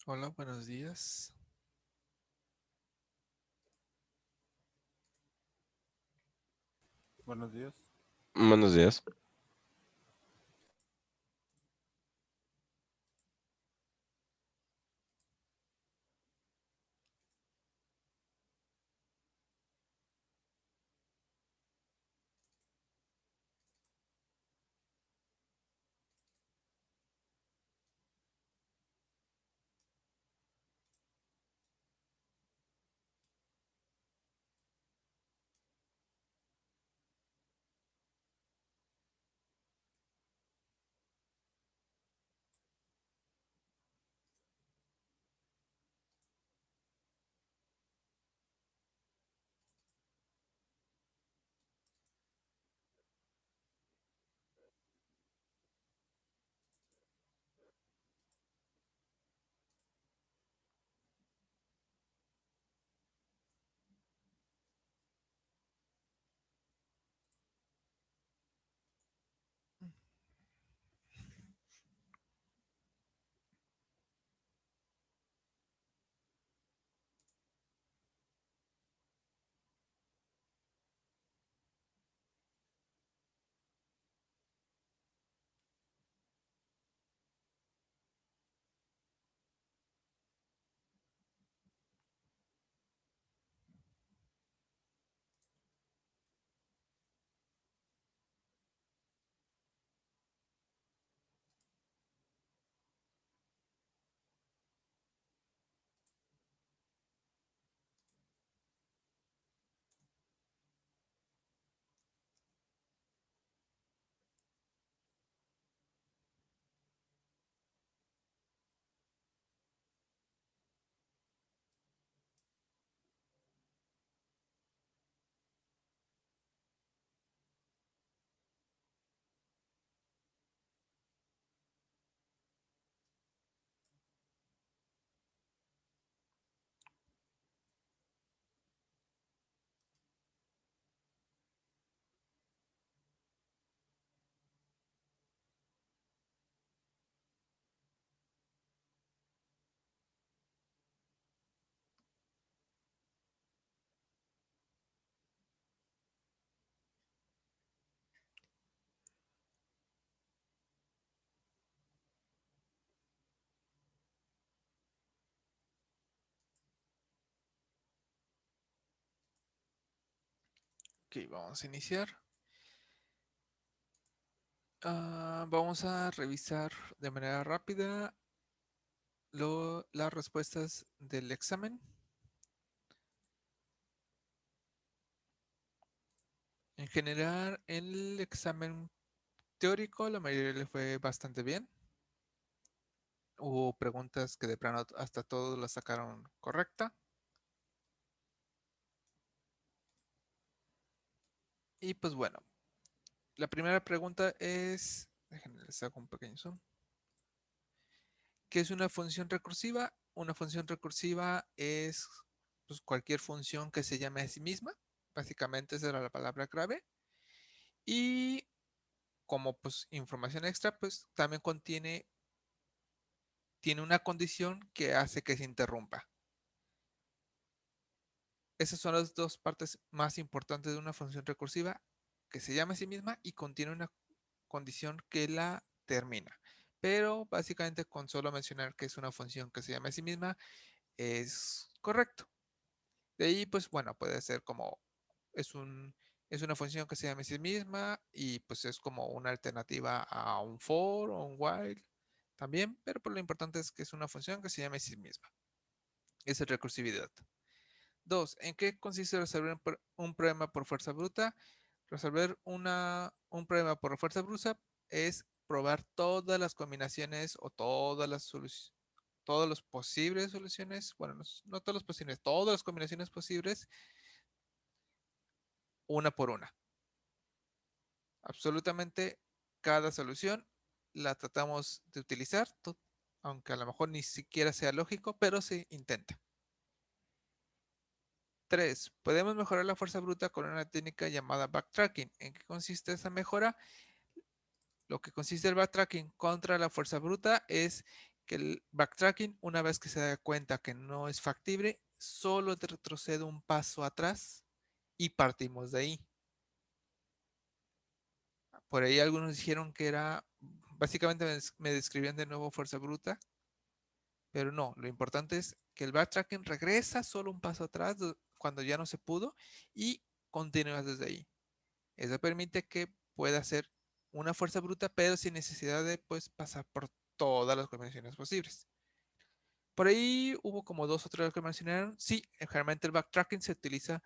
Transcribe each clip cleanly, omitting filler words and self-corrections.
Hola, buenos días. Buenos días. Buenos días. Ok, vamos a iniciar. Vamos a revisar de manera rápida las respuestas del examen. En general, en el examen teórico, la mayoría le fue bastante bien. Hubo preguntas que de plano hasta todos la sacaron correcta. Y pues bueno, la primera pregunta es, déjenme les hago un pequeño zoom. ¿Qué es una función recursiva? Una función recursiva es pues, cualquier función que se llame a sí misma. Básicamente esa era la palabra clave. Y como pues información extra, pues también tiene una condición que hace que se interrumpa. Esas son las dos partes más importantes de una función recursiva, que se llama a sí misma y contiene una condición que la termina. Pero básicamente con solo mencionar que es una función que se llama a sí misma es correcto. De ahí, pues bueno, puede ser como es un, es una función que se llama a sí misma y pues es como una alternativa a un for o un while también, pero pues, lo importante es que es una función que se llama a sí misma. Esa es recursividad. Dos, ¿en qué consiste resolver un problema por fuerza bruta? Resolver un problema por fuerza bruta es probar todas las combinaciones o todas las soluciones, todas las posibles soluciones, bueno, no todas las posibles, todas las combinaciones posibles una por una. Absolutamente cada solución la tratamos de utilizar, aunque a lo mejor ni siquiera sea lógico, pero se intenta. 3. Podemos mejorar la fuerza bruta con una técnica llamada backtracking. ¿En qué consiste esa mejora? Lo que consiste el backtracking contra la fuerza bruta es que el backtracking, una vez que se da cuenta que no es factible, solo te retrocede un paso atrás y partimos de ahí. Por ahí algunos dijeron que era, básicamente me describían de nuevo fuerza bruta, pero no, lo importante es que el backtracking regresa solo un paso atrás cuando ya no se pudo y continúas desde ahí. Eso permite que pueda hacer una fuerza bruta, pero sin necesidad de pues, pasar por todas las combinaciones posibles. Por ahí hubo como dos o tres que mencionaron. Sí, generalmente el backtracking se utiliza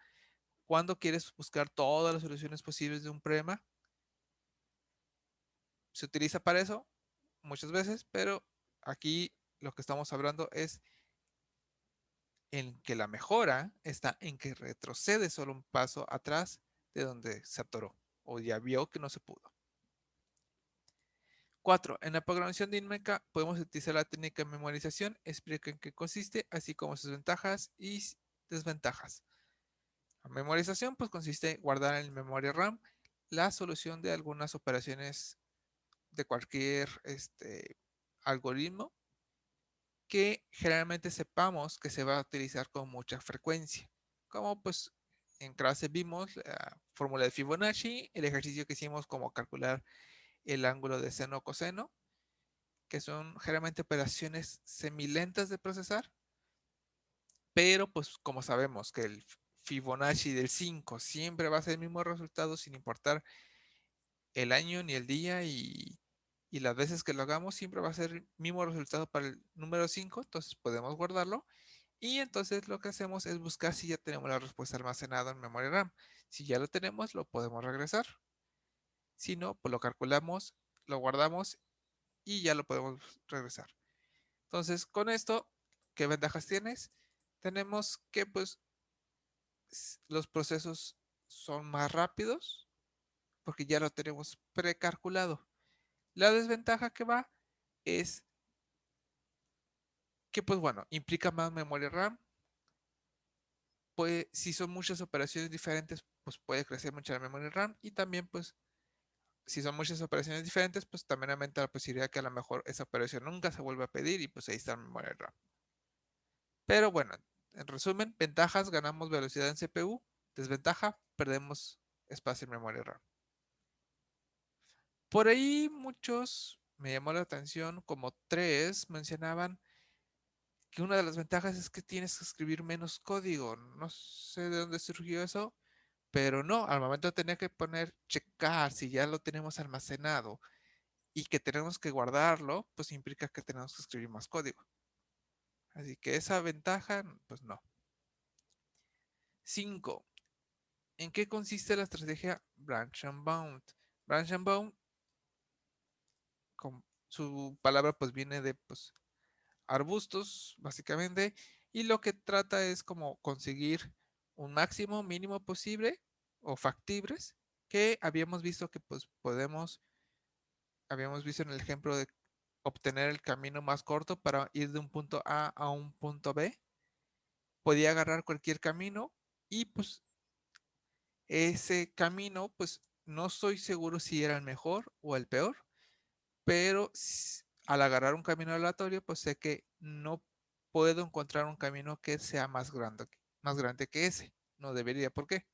cuando quieres buscar todas las soluciones posibles de un problema. Se utiliza para eso muchas veces, pero aquí lo que estamos hablando es en que la mejora está en que retrocede solo un paso atrás de donde se atoró o ya vio que no se pudo. 4. En la programación dinámica podemos utilizar la técnica de memorización, explica en qué consiste, así como sus ventajas y desventajas. La memorización pues consiste en guardar en memoria RAM la solución de algunas operaciones de cualquier algoritmo que generalmente sepamos que se va a utilizar con mucha frecuencia. Como pues en clase vimos la fórmula de Fibonacci, el ejercicio que hicimos como calcular el ángulo de seno o coseno, que son generalmente operaciones semilentas de procesar, pero pues como sabemos que el Fibonacci del 5 siempre va a ser el mismo resultado sin importar el año ni el día y las veces que lo hagamos siempre va a ser el mismo resultado para el número 5, entonces podemos guardarlo y entonces lo que hacemos es buscar si ya tenemos la respuesta almacenada en memoria RAM. Si ya lo tenemos, lo podemos regresar. Si no, pues lo calculamos, lo guardamos y ya lo podemos regresar. Entonces, con esto, ¿qué ventajas tienes? Tenemos que pues los procesos son más rápidos porque ya lo tenemos precalculado. La desventaja que va es que pues bueno, implica más memoria RAM. Pues si son muchas operaciones diferentes, pues puede crecer mucho la memoria RAM y también pues si son muchas operaciones diferentes, pues también aumenta la posibilidad que a lo mejor esa operación nunca se vuelva a pedir y pues ahí está la memoria RAM. Pero bueno, en resumen, ventajas, ganamos velocidad en CPU, desventaja, perdemos espacio en memoria RAM. Por ahí muchos, me llamó la atención, como tres mencionaban que una de las ventajas es que tienes que escribir menos código. No sé de dónde surgió eso, pero no, al momento de tener que poner checar si ya lo tenemos almacenado y que tenemos que guardarlo, pues implica que tenemos que escribir más código. Así que esa ventaja, pues no. 5. ¿En qué consiste la estrategia Branch and Bound? Branch and Bound, con su palabra pues viene de pues, arbustos, básicamente, y lo que trata es como conseguir un máximo mínimo posible o factibles que habíamos visto que pues habíamos visto en el ejemplo de obtener el camino más corto para ir de un punto A un punto B. Podía agarrar cualquier camino y pues ese camino pues no estoy seguro si era el mejor o el peor, pero al agarrar un camino aleatorio, pues sé que no puedo encontrar un camino que sea más grande que ese. No debería, ¿por qué?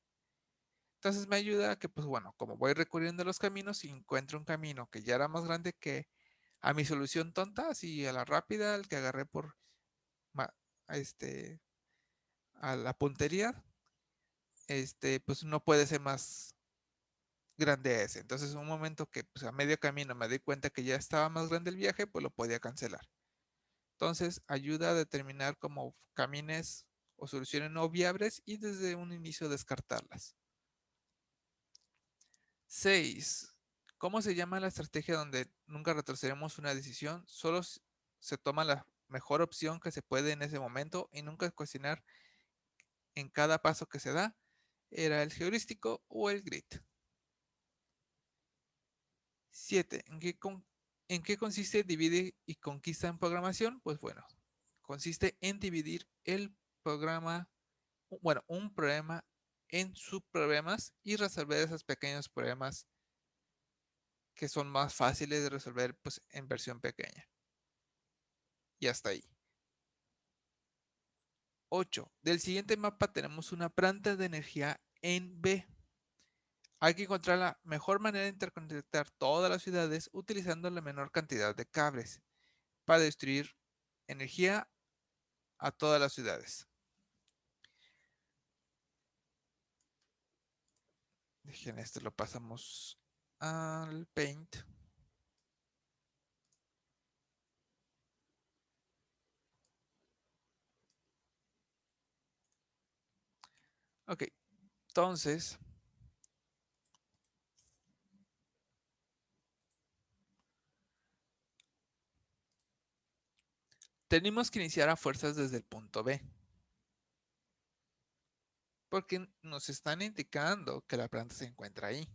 Entonces me ayuda a que, pues bueno, como voy recorriendo los caminos y encuentro un camino que ya era más grande que a mi solución tonta, así a la rápida, el que agarré por ma- a a la puntería, pues no puede ser más grande a ese. Entonces, un momento que pues, a medio camino me di cuenta que ya estaba más grande el viaje, pues lo podía cancelar. Entonces, ayuda a determinar como camines o soluciones no viables y desde un inicio descartarlas. 6. ¿Cómo se llama la estrategia donde nunca retrocedemos una decisión? Solo se toma la mejor opción que se puede en ese momento y nunca cuestionar en cada paso que se da. Era el heurístico o el grid. 7. ¿En qué consiste divide y conquista en programación? Pues bueno, consiste en dividir el programa, bueno, un problema en subproblemas y resolver esos pequeños problemas que son más fáciles de resolver pues, en versión pequeña. y hasta ahí. 8. Del siguiente mapa tenemos una planta de energía en B. Hay que encontrar la mejor manera de interconectar todas las ciudades utilizando la menor cantidad de cables para distribuir energía a todas las ciudades. Dejen esto, lo pasamos al Paint. Ok, entonces tenemos que iniciar a fuerzas desde el punto B. Porque nos están indicando que la planta se encuentra ahí.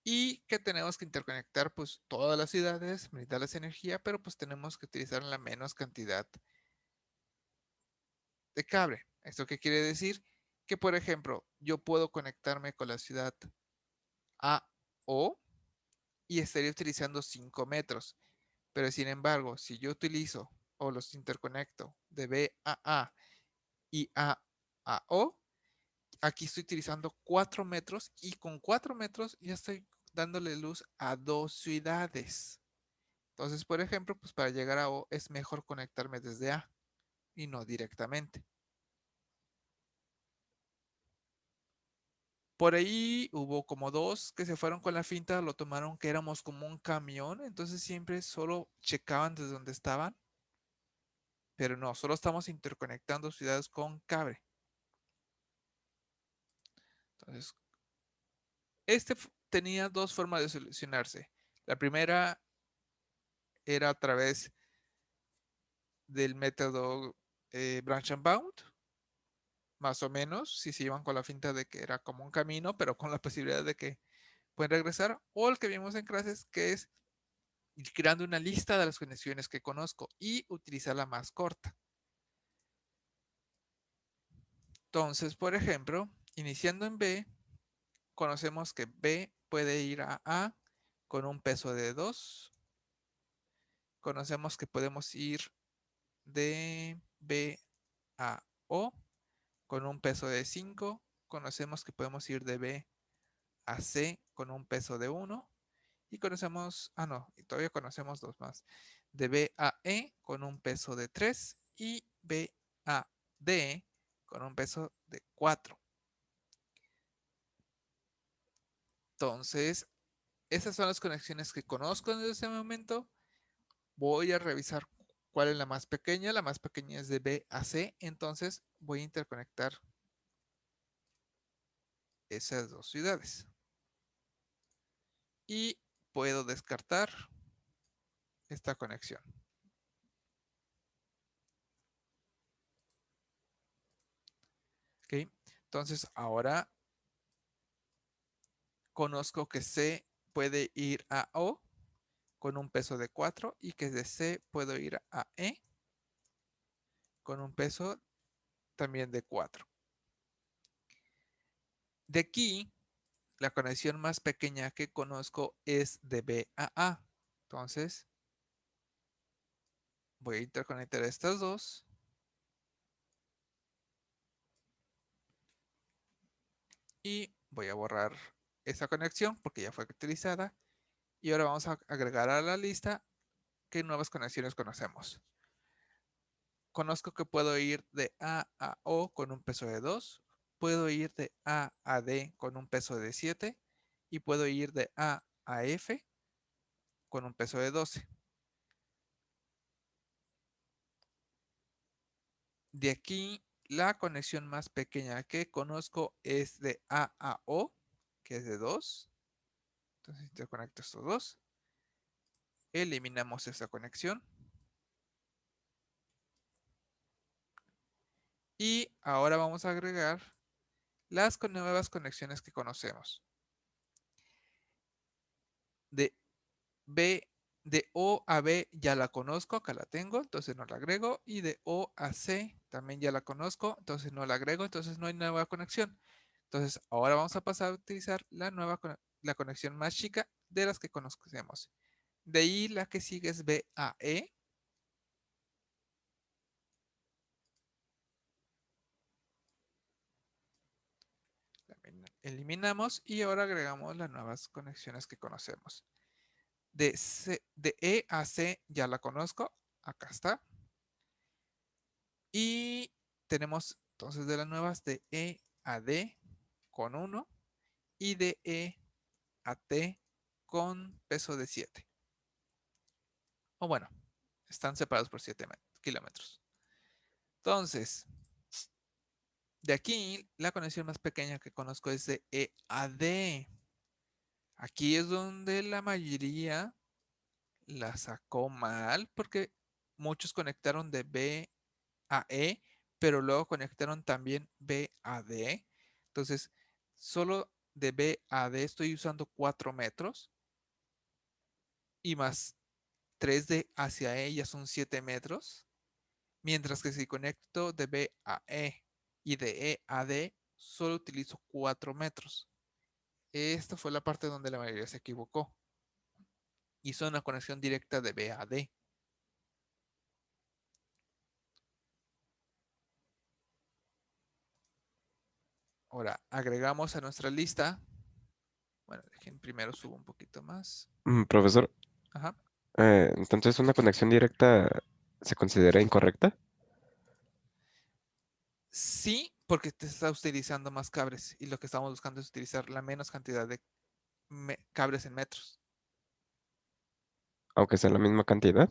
Y que tenemos que interconectar pues todas las ciudades, brindarles energía, pero pues tenemos que utilizar la menos cantidad de cable. ¿Esto qué quiere decir? Que por ejemplo, yo puedo conectarme con la ciudad A o y estaría utilizando 5 metros. Pero sin embargo, si yo utilizo o los interconecto de B a A y A a O, aquí estoy utilizando 4 metros y con 4 metros ya estoy dándole luz a 2 ciudades. Entonces, por ejemplo, pues para llegar a O es mejor conectarme desde A y no directamente. Por ahí hubo como dos que se fueron con la finta, lo tomaron que éramos como un camión, entonces siempre solo checaban desde donde estaban, pero no, solo estamos interconectando ciudades con cable. Entonces, tenía dos formas de solucionarse. La primera era a través del método Branch and Bound, más o menos, si se iban con la finta de que era como un camino, pero con la posibilidad de que pueden regresar, o el que vimos en clases, que es ir creando una lista de las conexiones que conozco y utilizar la más corta. Entonces, por ejemplo, iniciando en B, conocemos que B puede ir a A con un peso de 2. Conocemos que podemos ir de B a O con un peso de 5. Conocemos que podemos ir de B a C con un peso de 1. Y conocemos, no, y todavía conocemos dos más. De B a E con un peso de 3 y B a D con un peso de 4. Entonces, esas son las conexiones que conozco en ese momento. Voy a revisar cuál es la más pequeña. La más pequeña es de B a C. Entonces, voy a interconectar esas dos ciudades. Y puedo descartar esta conexión. ¿Ok? Entonces, ahora conozco que C puede ir a O con un peso de 4 y que de C puedo ir a E con un peso también de 4. De aquí, la conexión más pequeña que conozco es de B a A. Entonces, voy a interconectar estas dos. Y voy a borrar esa conexión porque ya fue utilizada. Y ahora vamos a agregar a la lista qué nuevas conexiones conocemos. Conozco que puedo ir de A a O con un peso de 2. Puedo ir de A a D con un peso de 7. Y puedo ir de A a F con un peso de 12. De aquí, la conexión más pequeña que conozco es de A a O, que es de 2. Entonces interconecto estos dos. Eliminamos esa conexión. Y ahora vamos a agregar las nuevas conexiones que conocemos. De B, de O a B ya la conozco, acá la tengo, entonces no la agrego. Y de O a C también ya la conozco, entonces no la agrego, entonces no hay nueva conexión. Entonces ahora vamos a pasar a utilizar la conexión más chica de las que conocemos. De ahí la que sigue es B a E. Eliminamos y ahora agregamos las nuevas conexiones que conocemos. De E a C ya la conozco. Acá está. Y tenemos entonces de las nuevas de E a D con 1 y de E a T con peso de 7. O bueno, están separados por 7 kilómetros. Entonces, de aquí, la conexión más pequeña que conozco es de E a D. Aquí es donde la mayoría la sacó mal porque muchos conectaron de B a E, pero luego conectaron también B a D. Entonces, solo de B a D estoy usando 4 metros y más 3 de hacia E ya son 7 metros. Mientras que si conecto de B a E y de E a D, solo utilizo 4 metros. Esta fue la parte donde la mayoría se equivocó. Hizo una conexión directa de B a D. Ahora, agregamos a nuestra lista. Bueno, dejen primero subo un poquito más. Profesor, Ajá. entonces una conexión directa se considera incorrecta. Sí, porque te está utilizando más cables y lo que estamos buscando es utilizar la menos cantidad de cables en metros. Aunque sea la misma cantidad.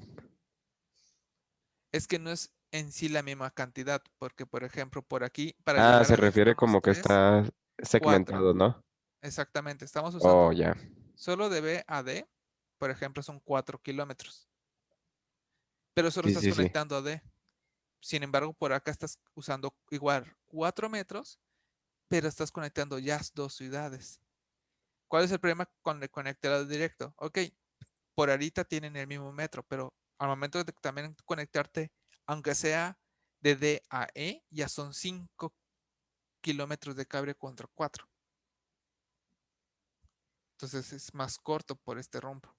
Es que no es en sí la misma cantidad, porque por ejemplo, por aquí, para Ah, llegar se a refiere necesitamos como que 3, está 4. segmentado, ¿no? Exactamente, estamos Oh, usando ya. solo de B a D, por ejemplo, son 4 kilómetros, pero solo Sí, estás sí, sí. conectando a D. Sin embargo, por acá estás usando igual 4 metros, pero estás conectando ya 2 ciudades. ¿Cuál es el problema con el conectado directo? Ok, por ahorita tienen el mismo metro, pero al momento de también conectarte, aunque sea de D a E, ya son 5 kilómetros de cable contra 4. Entonces es más corto por este rombo.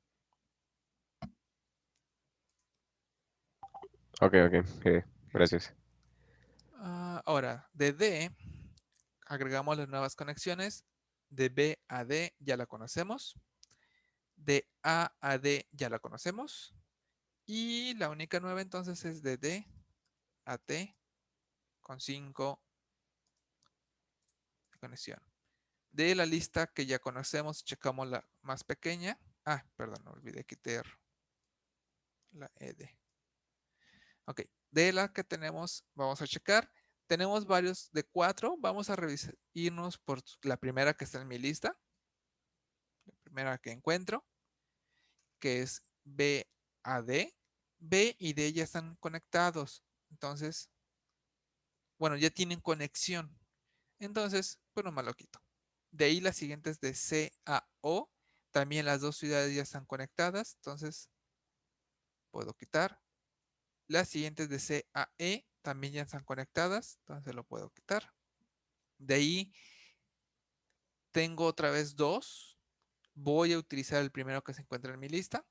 Ok, ok. Gracias. Ahora, de D agregamos las nuevas conexiones. De B a D ya la conocemos. De A D ya la conocemos. Y la única nueva entonces es de D a T con 5 de conexión. De la lista que ya conocemos, checamos la más pequeña. Perdón, no olvidé quitar la ED. Ok, de la que tenemos, vamos a checar. Tenemos varios de 4. Vamos a revisar, irnos por la primera que está en mi lista. La primera que encuentro, que es B a D. B y D ya están conectados. Entonces, bueno, ya tienen conexión. Entonces, pues nomás lo quito. De ahí las siguientes de C a O. También las 2 ciudades ya están conectadas. Entonces, puedo quitar. Las siguientes de C a E también ya están conectadas. Entonces, lo puedo quitar. De ahí tengo otra vez 2. Voy a utilizar el primero que se encuentra en mi lista,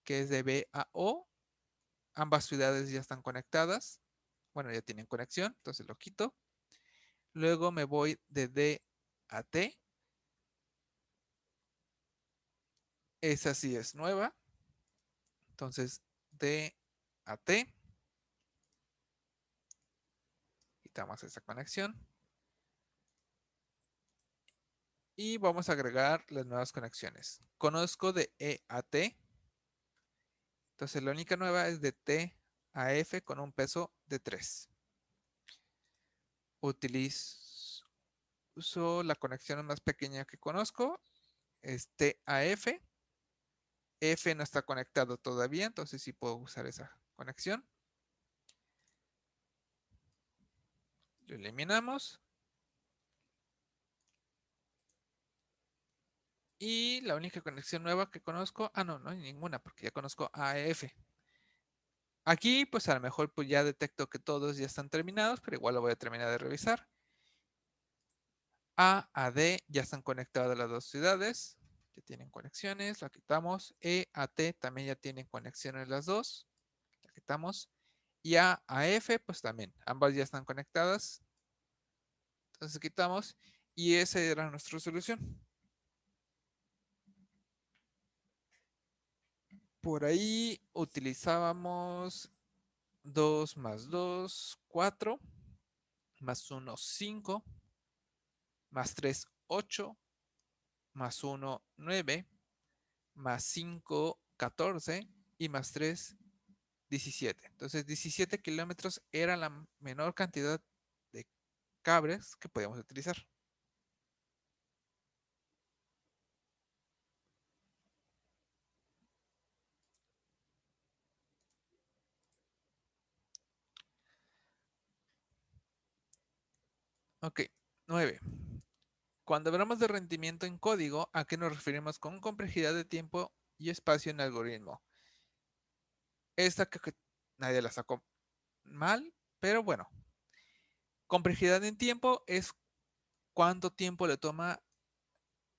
que es de B a O. Ambas ciudades ya están conectadas. Bueno, ya tienen conexión. Entonces, lo quito. Luego me voy de D a T. Esa sí es nueva. Entonces, D a T. Quitamos esa conexión. Y vamos a agregar las nuevas conexiones. Conozco de E a T. Entonces, la única nueva es de T a F con un peso de 3. Utilizo la conexión más pequeña que conozco. Es T a F. F no está conectado todavía, entonces sí puedo usar esa conexión. Lo eliminamos. Y la única conexión nueva que conozco, no hay ninguna porque ya conozco AF. Aquí pues a lo mejor pues ya detecto que todos ya están terminados, pero igual lo voy a terminar de revisar. A D ya están conectadas las 2 ciudades, ya tienen conexiones, la quitamos. E a T también ya tienen conexiones las dos, la quitamos. Y A F pues también, ambas ya están conectadas, entonces quitamos. Y esa era nuestra solución. Por ahí utilizábamos 2 más 2, 4, más 1, 5, más 3, 8, más 1, 9, más 5, 14 y más 3, 17. Entonces 17 kilómetros era la menor cantidad de cables que podíamos utilizar. Ok, 9. Cuando hablamos de rendimiento en código, ¿a qué nos referimos con complejidad de tiempo y espacio en algoritmo? Esta que nadie la sacó mal, pero bueno. Complejidad en tiempo es cuánto tiempo le toma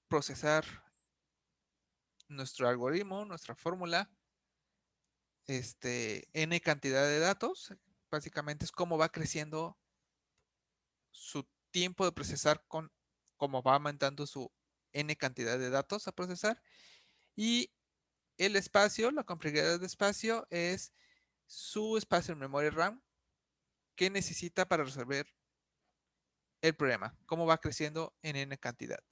procesar nuestro algoritmo, nuestra fórmula, n cantidad de datos. Básicamente es cómo va creciendo su tiempo de procesar con cómo va aumentando su n cantidad de datos a procesar. Y el espacio, la complejidad de espacio es su espacio en memoria RAM que necesita para resolver el problema, cómo va creciendo en n cantidad.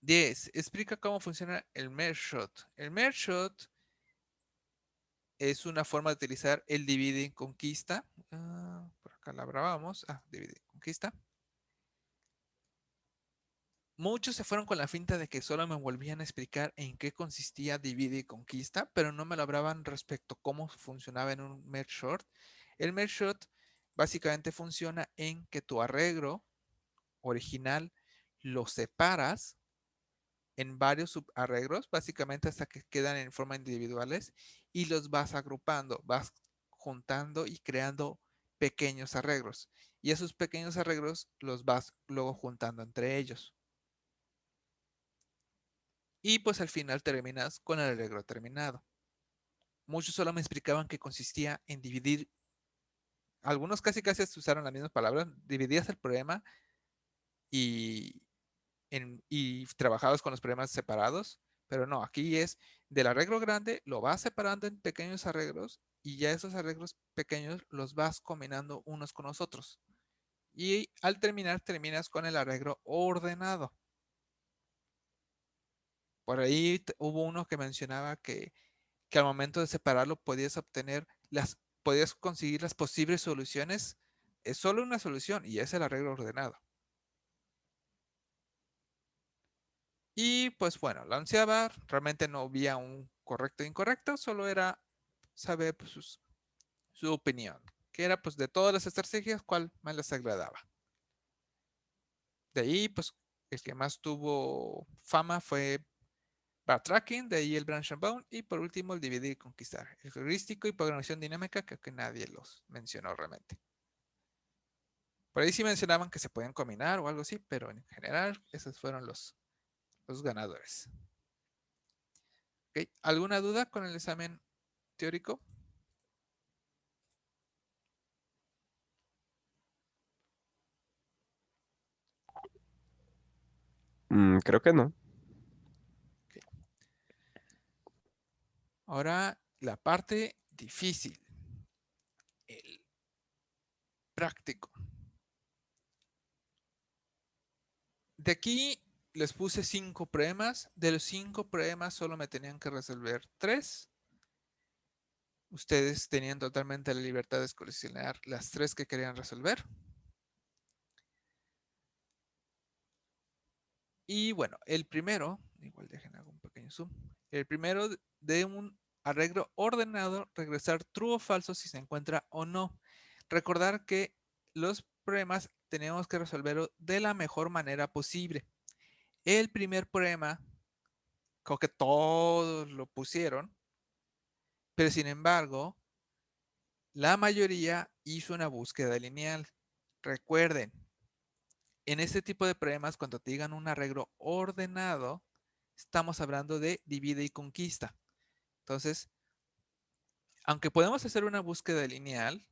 10. Explica cómo funciona el merge shot. El merge shot es una forma de utilizar el divide y conquista. Por acá la grabamos. Divide y conquista. Muchos se fueron con la finta de que solo me volvían a explicar en qué consistía divide y conquista, pero no me lo hablaban respecto a cómo funcionaba en un merge short. El merge short básicamente funciona en que tu arreglo original lo separas en varios subarreglos, básicamente hasta que quedan en forma individuales y los vas agrupando, vas juntando y creando pequeños arreglos. Y esos pequeños arreglos los vas luego juntando entre ellos. Y pues al final terminas con el arreglo terminado. Muchos solo me explicaban que consistía en dividir, algunos casi usaron las mismas palabras, dividías el problema y, y trabajabas con los problemas separados, pero no, aquí es del arreglo grande, lo vas separando en pequeños arreglos y ya esos arreglos pequeños los vas combinando unos con los otros. Y al terminar, terminas con el arreglo ordenado. Por ahí hubo uno que mencionaba que al momento de separarlo podías conseguir las posibles soluciones. Es solo una solución y es el arreglo ordenado. Y pues bueno, la onceava realmente no había un correcto e incorrecto, solo era saber pues, su opinión, que era pues de todas las estrategias, cuál más les agradaba. De ahí pues el que más tuvo fama fue backtracking, de ahí el branch and bound y por último el dividir y conquistar. El heurístico y programación dinámica, creo que nadie los mencionó realmente. Por ahí sí mencionaban que se podían combinar o algo así, pero en general esos fueron los ganadores. ¿Okay? ¿Alguna duda con el examen teórico? Creo que no. Okay. Ahora la parte difícil, el práctico. De aquí les puse 5 problemas. De los 5 problemas solo me tenían que resolver 3. Ustedes tenían totalmente la libertad de seleccionar las 3 que querían resolver. Y bueno, el primero, igual dejen hago un pequeño zoom. El primero de un arreglo ordenado, regresar true o falso si se encuentra o no. Recordar que los problemas tenemos que resolverlo de la mejor manera posible. El primer problema, creo que todos lo pusieron, pero sin embargo, la mayoría hizo una búsqueda lineal. Recuerden, en este tipo de problemas, cuando te digan un arreglo ordenado, estamos hablando de divide y conquista. Entonces, aunque podemos hacer una búsqueda lineal,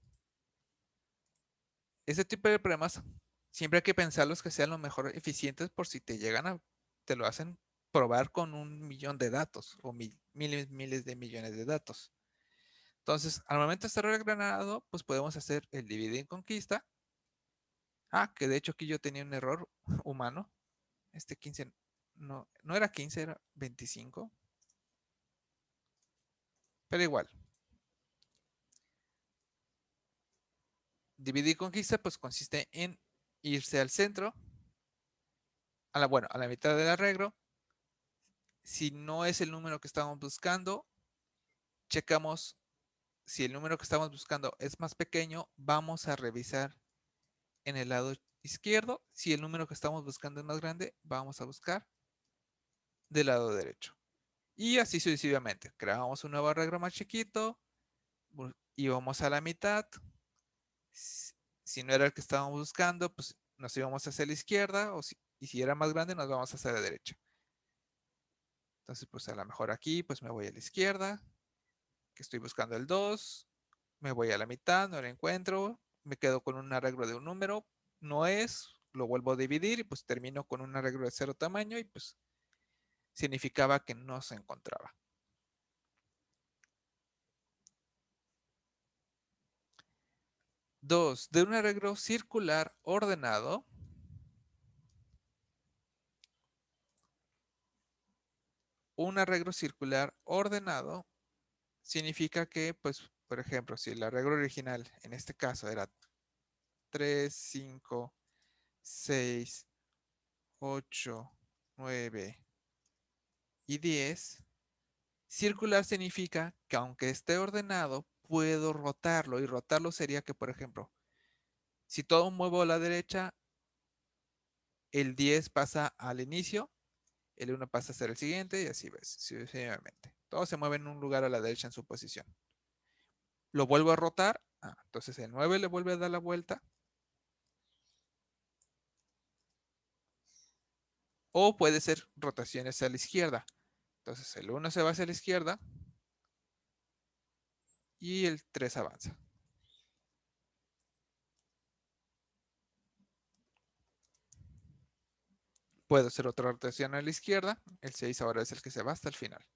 ese tipo de problemas siempre hay que pensarlos que sean lo mejor eficientes por si te lo hacen probar con 1 millón de datos o miles de millones de datos. Entonces, al momento de estar granado, pues podemos hacer el divide y conquista. Que de hecho aquí yo tenía un error humano. Este 15 no era 15, era 25. Pero igual, dividir y conquista pues consiste en irse al centro, a la mitad del arreglo. Si no es el número que estamos buscando, checamos si el número que estamos buscando es más pequeño, vamos a revisar en el lado izquierdo. Si el número que estamos buscando es más grande, vamos a buscar del lado derecho. Y así sucesivamente. Creamos un nuevo arreglo más chiquito y vamos a la mitad. Si no era el que estábamos buscando, pues nos íbamos hacia la izquierda y si era más grande, nos vamos hacia la derecha. Entonces, pues a lo mejor aquí, pues me voy a la izquierda, que estoy buscando el 2, me voy a la mitad, no lo encuentro, me quedo con un arreglo de un número, no es, lo vuelvo a dividir y pues termino con un arreglo de 0 tamaño y pues significaba que no se encontraba. Dos, de un arreglo circular ordenado, un arreglo circular ordenado significa que, pues, por ejemplo, si el arreglo original en este caso era 3, 5, 6, 8, 9 y 10, circular significa que aunque esté ordenado, puedo rotarlo. Y rotarlo sería que, por ejemplo, si todo muevo a la derecha, el 10 pasa al inicio, el 1 pasa a ser el siguiente y así ves, sucesivamente. Todo se mueve en un lugar a la derecha en su posición. Lo vuelvo a rotar, entonces el 9 le vuelve a dar la vuelta. O puede ser rotaciones a la izquierda. Entonces el 1 se va hacia la izquierda y el 3 avanza. Puedo hacer otra rotación a la izquierda. El 6 ahora es el que se va hasta el final.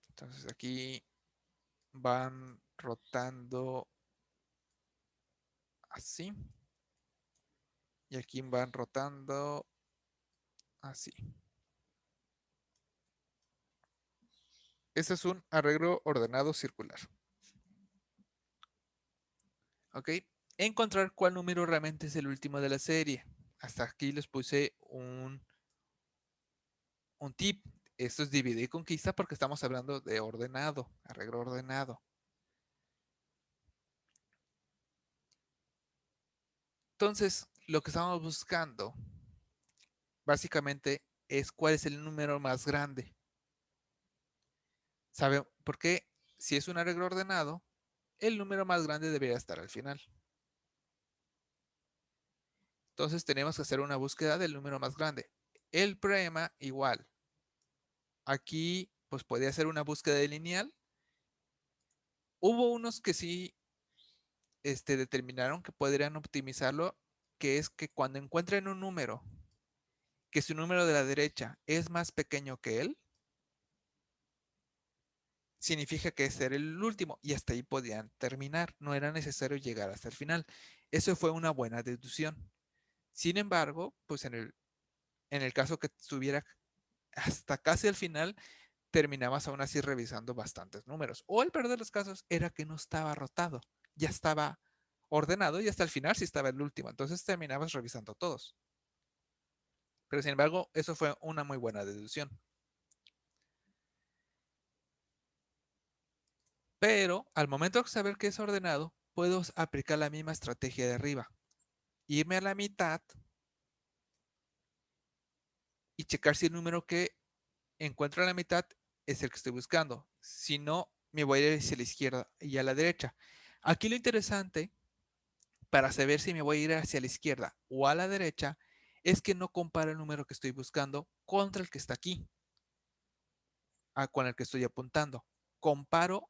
Entonces aquí van rotando así. Y aquí van rotando así. Este es un arreglo ordenado circular. ¿Ok? Encontrar cuál número realmente es el último de la serie. Hasta aquí les puse un tip. Esto es dividir y conquista porque estamos hablando de ordenado, arreglo ordenado. Entonces, lo que estamos buscando básicamente es cuál es el número más grande. ¿Sabe por qué? Si es un arreglo ordenado, el número más grande debería estar al final. Entonces tenemos que hacer una búsqueda del número más grande. El problema igual. Aquí pues podía hacer una búsqueda de lineal. Hubo unos que sí determinaron que podrían optimizarlo, que es que cuando encuentren un número, que su número de la derecha es más pequeño que él, significa que ese era el último y hasta ahí podían terminar. No era necesario llegar hasta el final. Eso fue una buena deducción. Sin embargo, pues en el caso que estuviera hasta casi al final, terminabas aún así revisando bastantes números. O el peor de los casos era que no estaba rotado, ya estaba ordenado y hasta el final sí estaba el último. Entonces terminabas revisando todos. Pero sin embargo, eso fue una muy buena deducción. Pero al momento de saber que es ordenado, puedo aplicar la misma estrategia de arriba. Irme a la mitad y checar si el número que encuentro a la mitad es el que estoy buscando. Si no, me voy a ir hacia la izquierda y a la derecha. Aquí lo interesante para saber si me voy a ir hacia la izquierda o a la derecha es que no compara el número que estoy buscando contra el que está aquí. con el que estoy apuntando. Comparo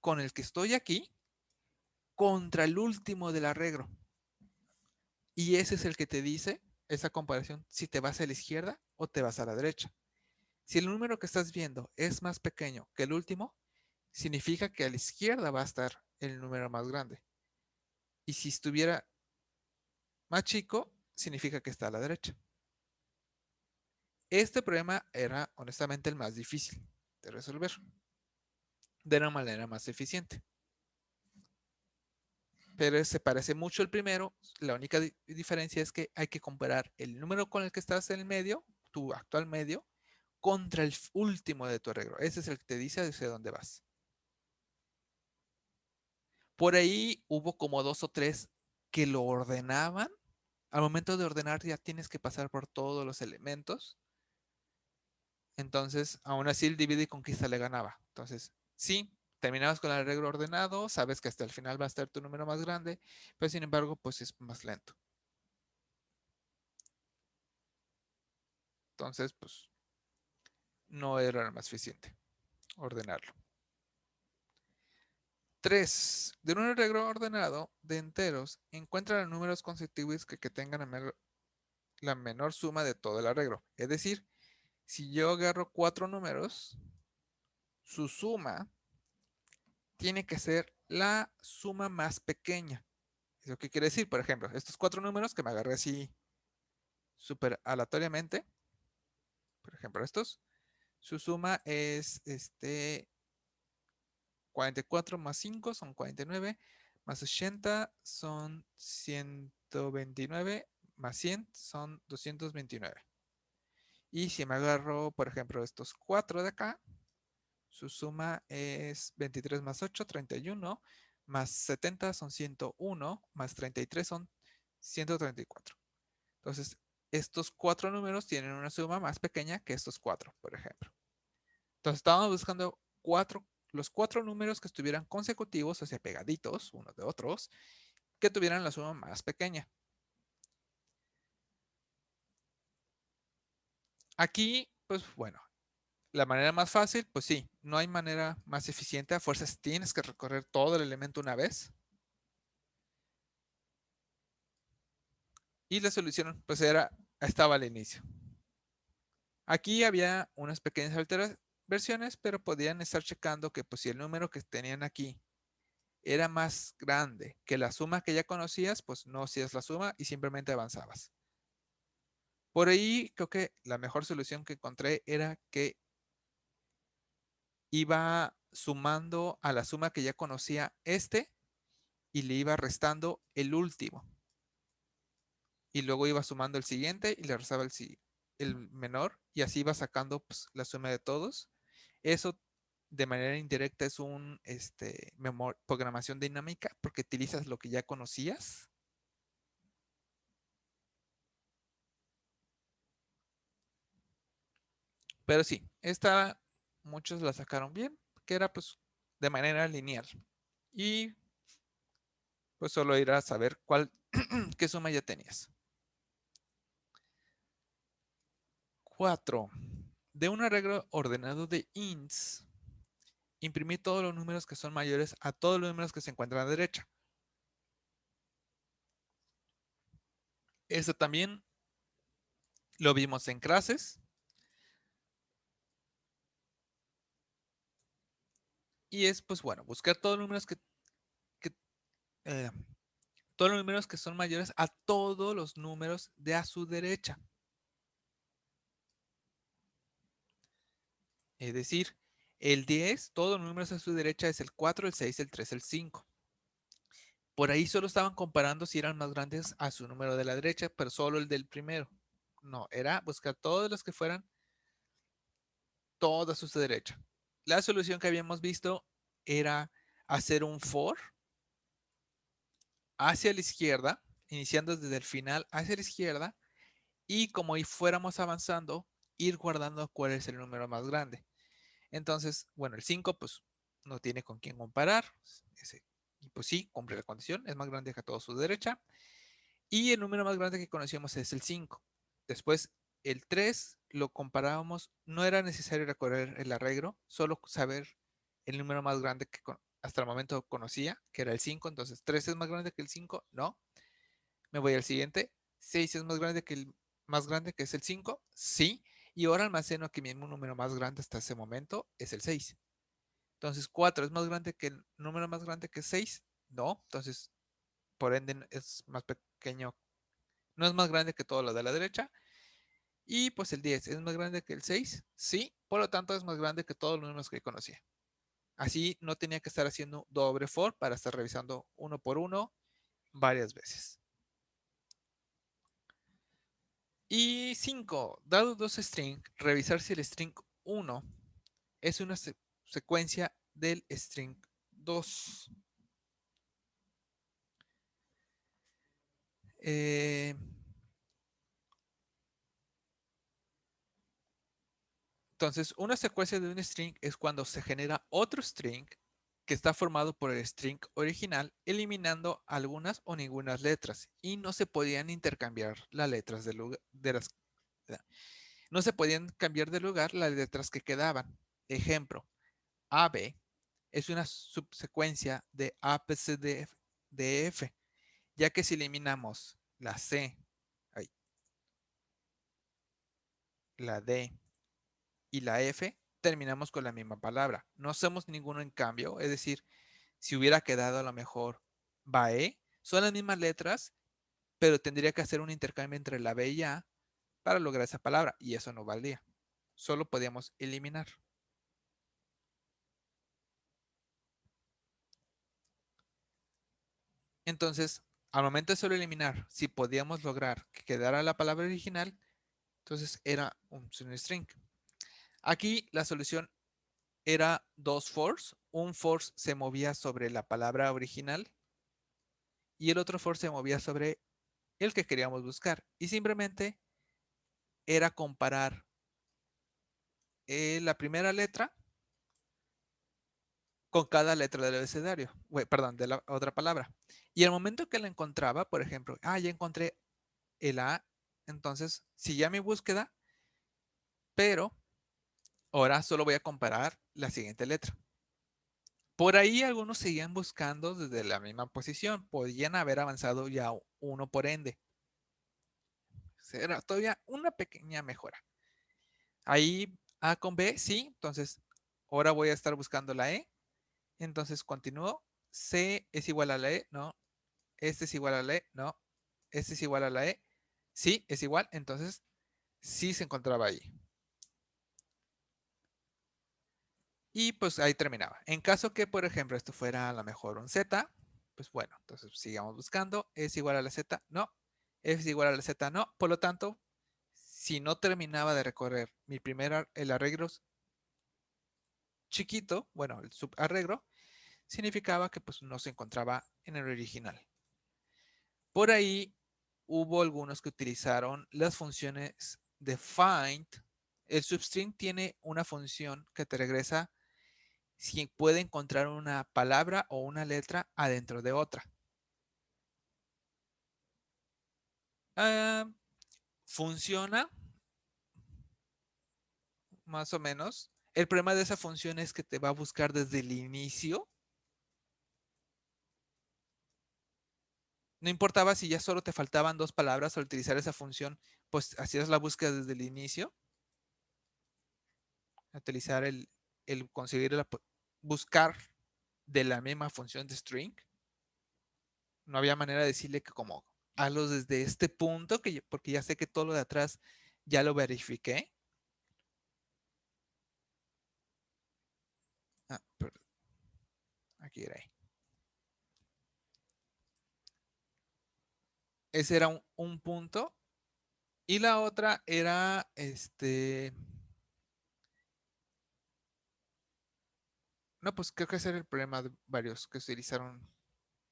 con el que estoy aquí contra el último del arreglo. Y ese es el que te dice, esa comparación, si te vas a la izquierda o te vas a la derecha. Si el número que estás viendo es más pequeño que el último, significa que a la izquierda va a estar el número más grande. Y si estuviera más chico, significa que está a la derecha. Este problema era honestamente el más difícil de resolver de una manera más eficiente. Pero se parece mucho al primero. La única diferencia es que hay que comparar el número con el que estás en el medio, tu actual medio, contra el último de tu arreglo. Ese es el que te dice hacia dónde vas. Por ahí hubo como 2 o 3 que lo ordenaban. Al momento de ordenar ya tienes que pasar por todos los elementos. Entonces, aún así el divide y conquista le ganaba. Entonces, sí, terminabas con el arreglo ordenado, sabes que hasta el final va a estar tu número más grande, pero sin embargo, pues es más lento. Entonces, pues no era lo más eficiente ordenarlo. 3. De un arreglo ordenado de enteros, encuentra los números consecutivos que tengan la menor suma de todo el arreglo. Es decir, si yo agarro 4 números, su suma tiene que ser la suma más pequeña. ¿Eso qué quiere decir? Por ejemplo, estos 4 números que me agarré así súper aleatoriamente, por ejemplo, estos, su suma es 44 más 5 son 49, más 80 son 129, más 100 son 229. Y si me agarro, por ejemplo, estos 4 de acá, su suma es 23 más 8, 31, más 70 son 101, más 33 son 134. Entonces, estos 4 números tienen una suma más pequeña que estos 4, por ejemplo. Entonces, estábamos buscando los 4 números que estuvieran consecutivos, o sea, pegaditos unos de otros, que tuvieran la suma más pequeña. Aquí, pues bueno, la manera más fácil, pues sí, no hay manera más eficiente. A fuerzas tienes que recorrer todo el elemento una vez. Y la solución, pues estaba al inicio. Aquí había unas pequeñas versiones, pero podían estar checando que pues si el número que tenían aquí era más grande que la suma que ya conocías, pues no hacías la suma y simplemente avanzabas. Por ahí creo que la mejor solución que encontré era que iba sumando a la suma que ya conocía y le iba restando el último. Y luego iba sumando el siguiente y le restaba el menor y así iba sacando pues, la suma de todos. Eso de manera indirecta es un programación dinámica porque utilizas lo que ya conocías. Pero sí, esta muchos la sacaron bien, que era pues de manera lineal. Y pues solo ir a saber qué suma ya tenías. 4. De un arreglo ordenado de ints, imprimir todos los números que son mayores a todos los números que se encuentran a la derecha. Esto también lo vimos en clases. Y es, pues bueno, buscar todos los números que, eh, todos los números que son mayores a todos los números de a su derecha. Es decir, el 10, todos los números a su derecha es el 4, el 6, el 3, el 5. Por ahí solo estaban comparando si eran más grandes a su número de la derecha, pero solo el del primero. No, era buscar todos los que fueran todos a su derecha. La solución que habíamos visto era hacer un for hacia la izquierda, iniciando desde el final hacia la izquierda, y como ahí fuéramos avanzando, ir guardando cuál es el número más grande. Entonces, bueno, el 5 pues no tiene con quién comparar. Y pues sí, cumple la condición, es más grande que a todo su derecha. Y el número más grande que conocíamos es el 5. Después, el 3 lo comparábamos, no era necesario recorrer el arreglo, solo saber el número más grande que hasta el momento conocía, que era el 5. Entonces, 3 es más grande que el 5, no. Me voy al siguiente. 6 es más grande que el más grande, que es el 5, sí. Y ahora almaceno que mi número más grande hasta ese momento es el 6. Entonces, 4 es más grande que el número más grande que 6, no. Entonces, por ende, es más pequeño, no es más grande que todo lo de la derecha. Y pues el 10 es más grande que el 6, sí. Por lo tanto, es más grande que todos los números que conocía. Así no tenía que estar haciendo doble for para estar revisando uno por uno varias veces. Y 5, dado dos strings, revisar si el string 1 es una secuencia del string 2. Entonces, una secuencia de un string es cuando se genera otro string que está formado por el string original, eliminando algunas o ningunas letras, y no se podían intercambiar las letras de lugar, no se podían cambiar de lugar las letras que quedaban. Ejemplo, AB es una subsecuencia de ABCDF, ya que si eliminamos la C, la D y la F, terminamos con la misma palabra. No hacemos ninguno en cambio, es decir, si hubiera quedado a lo mejor BAE, son las mismas letras, pero tendría que hacer un intercambio entre la B y A para lograr esa palabra, y eso no valía. Solo podíamos eliminar. Entonces, al momento de solo eliminar, si podíamos lograr que quedara la palabra original, entonces era un string. Aquí la solución era dos fors. Un for se movía sobre la palabra original y el otro for se movía sobre el que queríamos buscar. Y simplemente era comparar la primera letra con cada letra del abecedario, perdón, de la otra palabra. Y al momento que la encontraba, por ejemplo, ya encontré el A, entonces ya mi búsqueda, pero ahora solo voy a comparar la siguiente letra. Por ahí algunos seguían buscando desde la misma posición, podían haber avanzado ya uno por ende. Era todavía una pequeña mejora. Ahí A con B, sí, entonces ahora voy a estar buscando la E. Entonces continúo. C es igual a la E, no. Este es igual a la E, no. Este es igual a la E, sí, es igual. Entonces sí se encontraba ahí. Y pues ahí terminaba. En caso que, por ejemplo, esto fuera a lo mejor un Z, pues bueno, entonces sigamos buscando. ¿Es igual a la Z? No. ¿Es igual a la Z? No. Por lo tanto, si no terminaba de recorrer el arreglo chiquito, bueno, el subarreglo, significaba que pues no se encontraba en el original. Por ahí hubo algunos que utilizaron las funciones de find. El substring tiene una función que te regresa si puede encontrar una palabra o una letra adentro de otra. Ah, funciona más o menos. El problema de esa función es que te va a buscar desde el inicio. No importaba si ya solo te faltaban dos palabras al utilizar esa función, pues hacías la búsqueda desde el inicio. Utilizar el conseguir buscar de la misma función de string. No había manera de decirle que como hazlo desde este punto, porque ya sé que todo lo de atrás ya lo verifiqué. Perdón. Aquí era ahí. Ese era un punto. Y la otra era no, pues creo que ese era el problema de varios que utilizaron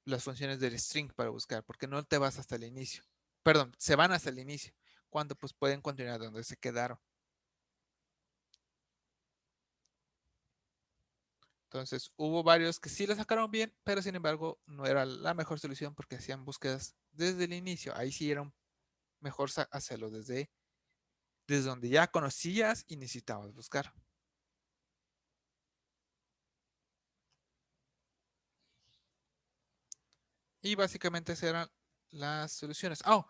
las funciones del string para buscar, porque no te vas hasta el inicio. Perdón, se van hasta el inicio, cuando pues pueden continuar donde se quedaron. Entonces hubo varios que sí la sacaron bien, pero sin embargo no era la mejor solución porque hacían búsquedas desde el inicio. Ahí sí era mejor hacerlo desde desde donde ya conocías y necesitabas buscar. Y básicamente esas eran las soluciones. Oh,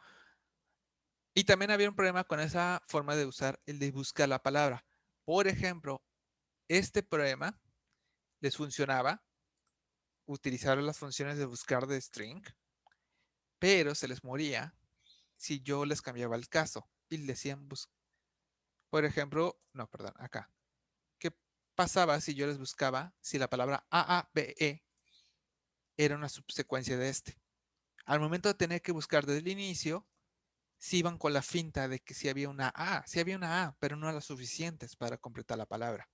y también había un problema con esa forma de usar el de buscar la palabra. Por ejemplo, este problema les funcionaba utilizar las funciones de buscar de string, pero se les moría si yo les cambiaba el caso y le decían, por ejemplo, no, perdón, acá. ¿Qué pasaba si yo les buscaba si la palabra AABE era una subsecuencia de este? Al momento de tener que buscar desde el inicio, si iban con la finta de que sí había una A, pero no las suficientes para completar la palabra.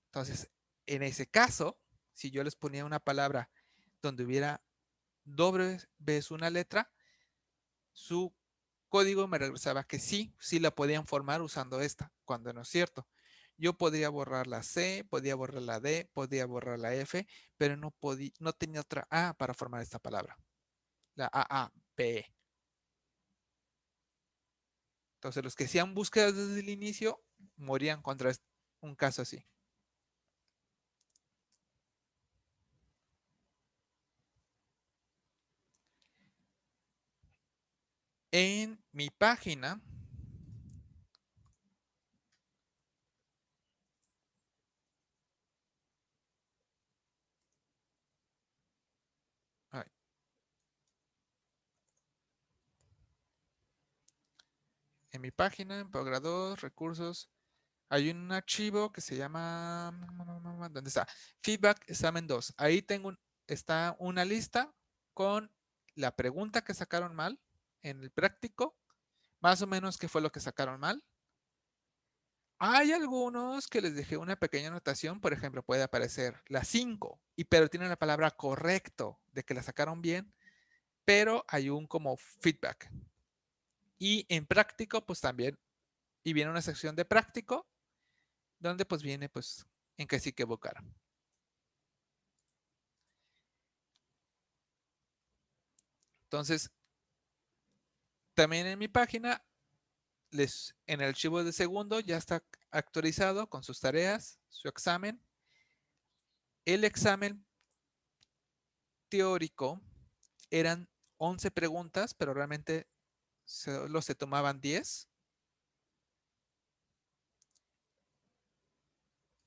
Entonces, en ese caso, si yo les ponía una palabra donde hubiera doble vez una letra, su código me regresaba que sí la podían formar usando esta, cuando no es cierto. Yo podría borrar la C, podía borrar la D, podía borrar la F, pero no tenía otra A para formar esta palabra, la AAB. Entonces, los que hacían búsquedas desde el inicio morían contra un caso así. En mi página, ay, en Progrador, recursos, hay un archivo que se llama, ¿dónde está? Feedback examen 2. Ahí está una lista con la pregunta que sacaron mal en el práctico, más o menos qué fue lo que sacaron mal. Hay algunos que les dejé una pequeña anotación, por ejemplo, puede aparecer la 5, pero tiene la palabra correcto de que la sacaron bien, pero hay un como feedback. Y en práctico, pues también, y viene una sección de práctico, donde pues viene pues en que sí que evocaron. Entonces, también en mi página, en el archivo de segundo ya está actualizado con sus tareas, su examen. El examen teórico eran 11 preguntas, pero realmente solo se tomaban 10,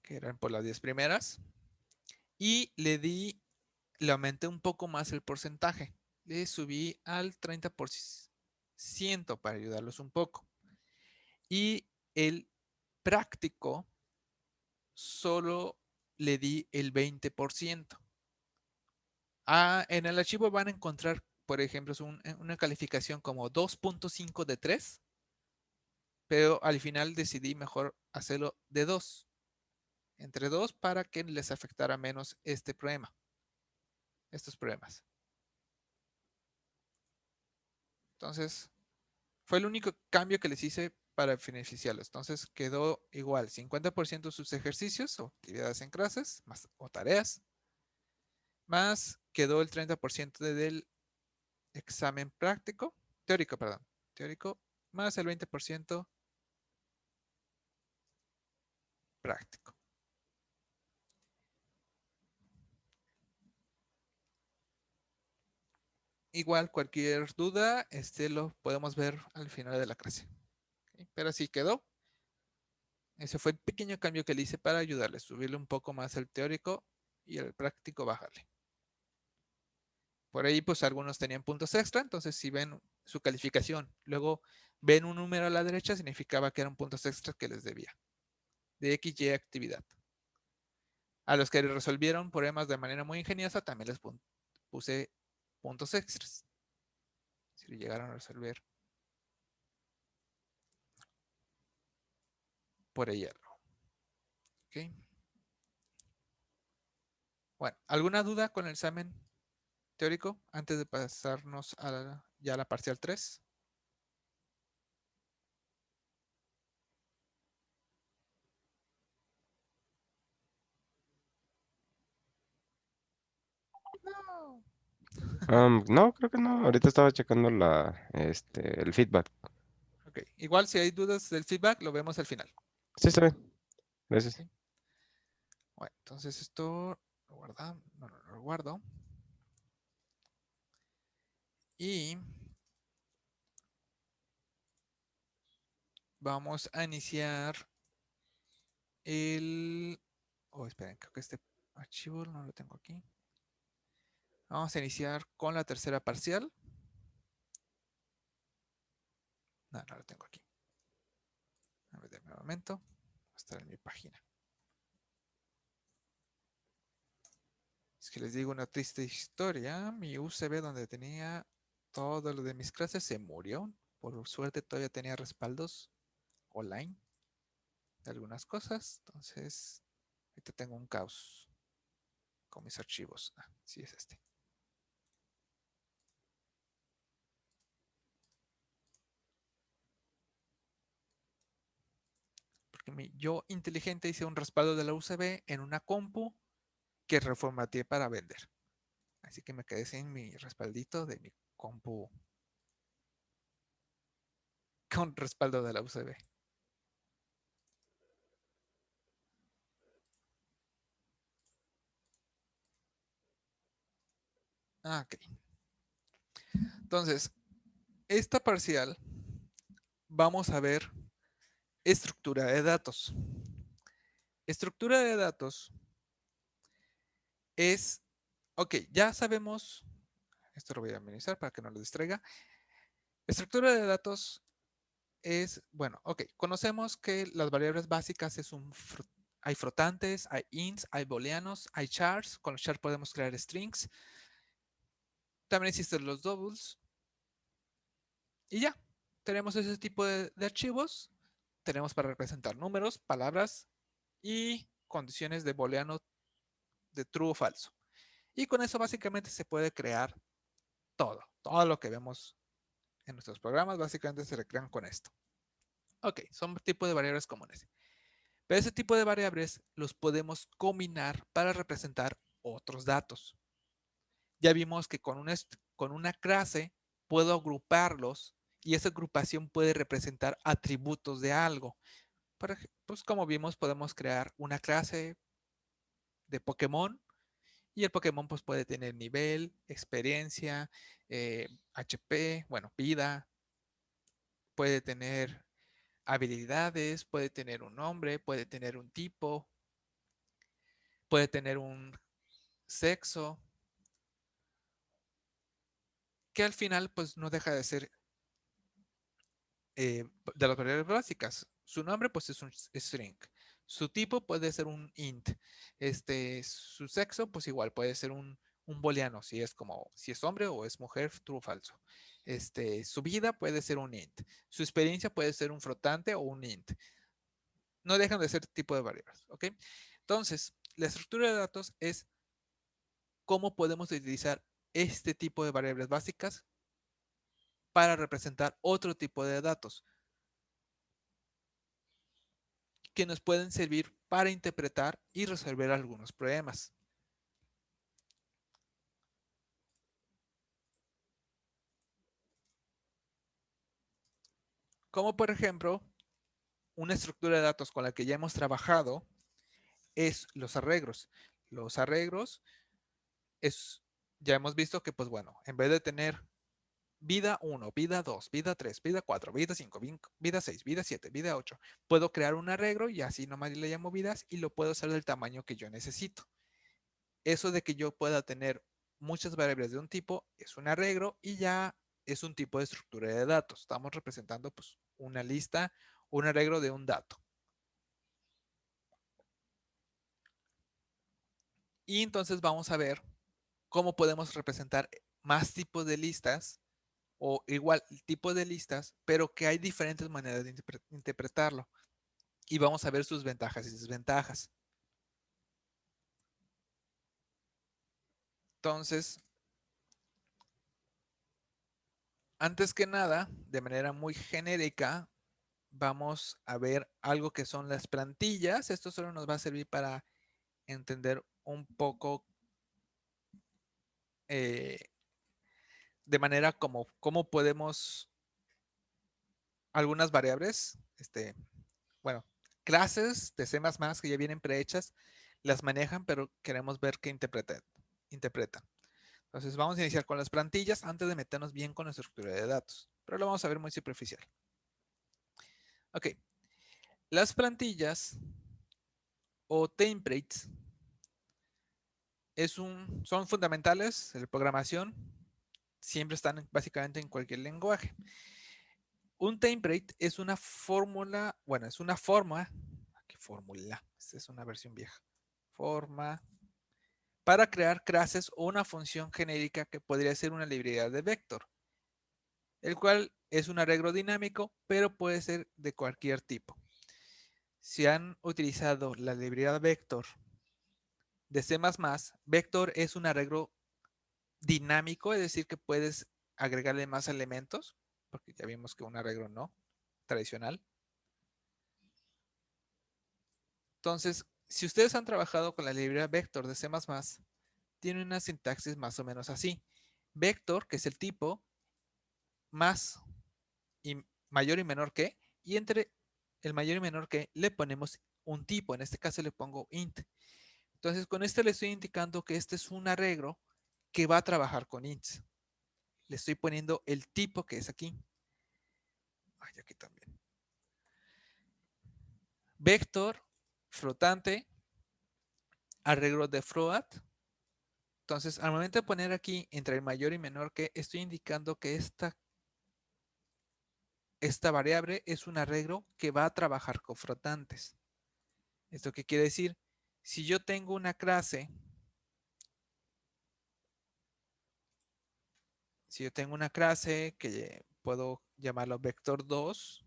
que eran por las 10 primeras. Y le aumenté un poco más el porcentaje. Le subí al 30% para ayudarlos un poco. Y el práctico solo le di el 20%. En el archivo van a encontrar, por ejemplo, una calificación como 2.5 de 3, pero al final decidí mejor hacerlo de 2, entre 2 para que les afectara menos estos problemas. Entonces, fue el único cambio que les hice para beneficiarlos. Entonces, quedó igual, 50% sus ejercicios o actividades en clases o tareas, más quedó el 30% del examen teórico, perdón, teórico, más el 20% práctico. Igual cualquier duda, lo podemos ver al final de la clase. ¿Ok? Pero así quedó. Ese fue el pequeño cambio que le hice para ayudarle, subirle un poco más el teórico y el práctico bajarle. Por ahí, pues algunos tenían puntos extra, entonces si ven su calificación, luego ven un número a la derecha, significaba que eran puntos extra que les debía, de XY actividad. A los que resolvieron problemas de manera muy ingeniosa, también les puse puntos extras. Si lo llegaron a resolver por ahí algo. ¿Okay? Bueno, ¿alguna duda con el examen teórico antes de pasarnos ya a la parcial 3? No. No, creo que no. Ahorita estaba checando el feedback. Ok, igual si hay dudas del feedback, lo vemos al final. Sí, está bien. Gracias. Ok. Bueno, entonces esto lo guarda, no, lo guardo. Y vamos a iniciar el... Oh, esperen, creo que este archivo no lo tengo aquí. Vamos a iniciar con la tercera parcial. No, no lo tengo aquí. A ver, de momento. Va a estar en mi página. Es que les digo una triste historia. Mi USB donde tenía todo lo de mis clases se murió. Por suerte todavía tenía respaldos online de algunas cosas. Entonces, ahorita tengo un caos con mis archivos. Ah, sí es este. Porque yo inteligente hice un respaldo de la USB en una compu que reformateé para vender. Así que me quedé sin mi respaldito de mi compu con respaldo de la USB. Ah, ok. Entonces, esta parcial vamos a ver estructura de datos. Estructura de datos es, ok, ya sabemos, esto lo voy a minimizar para que no lo distraiga. Estructura de datos es, bueno, ok, conocemos que las variables básicas es hay flotantes, hay ints, hay booleanos, hay chars. Con los chars podemos crear strings. También existen los doubles. Y ya, tenemos ese tipo de archivos. Tenemos para representar números, palabras y condiciones de booleano de true o falso. Y con eso básicamente se puede crear todo. Todo lo que vemos en nuestros programas básicamente se recrean con esto. Ok, son tipo de variables comunes. Pero ese tipo de variables los podemos combinar para representar otros datos. Ya vimos que con una clase puedo agruparlos y esa agrupación puede representar atributos de algo. Pues como vimos, podemos crear una clase de Pokémon y el Pokémon pues puede tener nivel, experiencia, HP, bueno, vida, puede tener habilidades, puede tener un nombre, puede tener un tipo, puede tener un sexo, que al final pues no deja de ser de las variables básicas. Su nombre pues es un string. Su tipo puede ser un int. Su sexo pues igual puede ser un booleano, si es hombre o es mujer, true o falso. Su vida puede ser un int. Su experiencia puede ser un flotante o un int. No dejan de ser tipo de variables, ¿ok? Entonces, la estructura de datos es cómo podemos utilizar este tipo de variables básicas para representar otro tipo de datos que nos pueden servir para interpretar y resolver algunos problemas. Como por ejemplo, una estructura de datos con la que ya hemos trabajado es los arreglos. Los arreglos es, ya hemos visto que, pues bueno, en vez de tener vida 1, vida 2, vida 3, vida 4, vida 5, vida 6, vida 7, vida 8, puedo crear un arreglo y así nomás le llamo vidas y lo puedo hacer del tamaño que yo necesito. Eso de que yo pueda tener muchas variables de un tipo es un arreglo y ya es un tipo de estructura de datos. Estamos representando pues una lista, un arreglo de un dato. Y entonces vamos a ver cómo podemos representar más tipos de listas o igual tipo de listas, pero que hay diferentes maneras de interpretarlo. Y vamos a ver sus ventajas y desventajas. Entonces, antes que nada, de manera muy genérica, vamos a ver algo que son las plantillas. Esto solo nos va a servir para entender un poco de manera como cómo podemos algunas variables, bueno, clases de C++ que ya vienen prehechas, las manejan, pero queremos ver qué interpretan. Entonces vamos a iniciar con las plantillas antes de meternos bien con la estructura de datos, pero lo vamos a ver muy superficial. Ok, las plantillas o templates son fundamentales en la programación, siempre están básicamente en cualquier lenguaje. Un template es una fórmula, bueno, es una forma, ¿qué fórmula? Esta es una versión vieja. Forma para crear clases o una función genérica que podría ser una librería de vector, el cual es un arreglo dinámico, pero puede ser de cualquier tipo. Si han utilizado la librería vector de C++, vector es un arreglo dinámico, es decir, que puedes agregarle más elementos, porque ya vimos que un arreglo no tradicional. Entonces, si ustedes han trabajado con la librería vector de C++, tiene una sintaxis más o menos así. Vector, que es el tipo, más y mayor y menor que, y entre el mayor y menor que le ponemos un tipo, en este caso le pongo int. Entonces con este le estoy indicando que este es un arreglo que va a trabajar con ints. Le estoy poniendo el tipo que es aquí. Ay, aquí también. Vector, flotante, arreglo de float. Entonces al momento de poner aquí entre el mayor y menor que, estoy indicando que esta variable es un arreglo que va a trabajar con flotantes. ¿Esto qué quiere decir? Si yo tengo una clase, que puedo llamarlo vector2,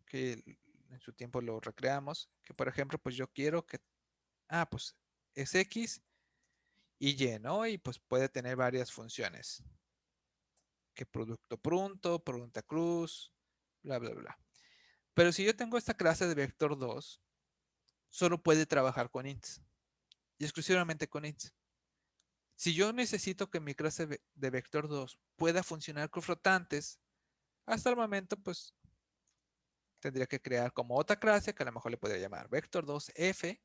que en su tiempo lo recreamos, que por ejemplo, pues yo quiero que, pues es X y Y, ¿no? Y pues puede tener varias funciones, que producto pronto, pregunta cruz, bla, bla, bla. Pero si yo tengo esta clase de vector2, solo puede trabajar con ints y exclusivamente con ints. Si yo necesito que mi clase de vector2 pueda funcionar con flotantes, hasta el momento, pues tendría que crear como otra clase que a lo mejor le podría llamar vector2f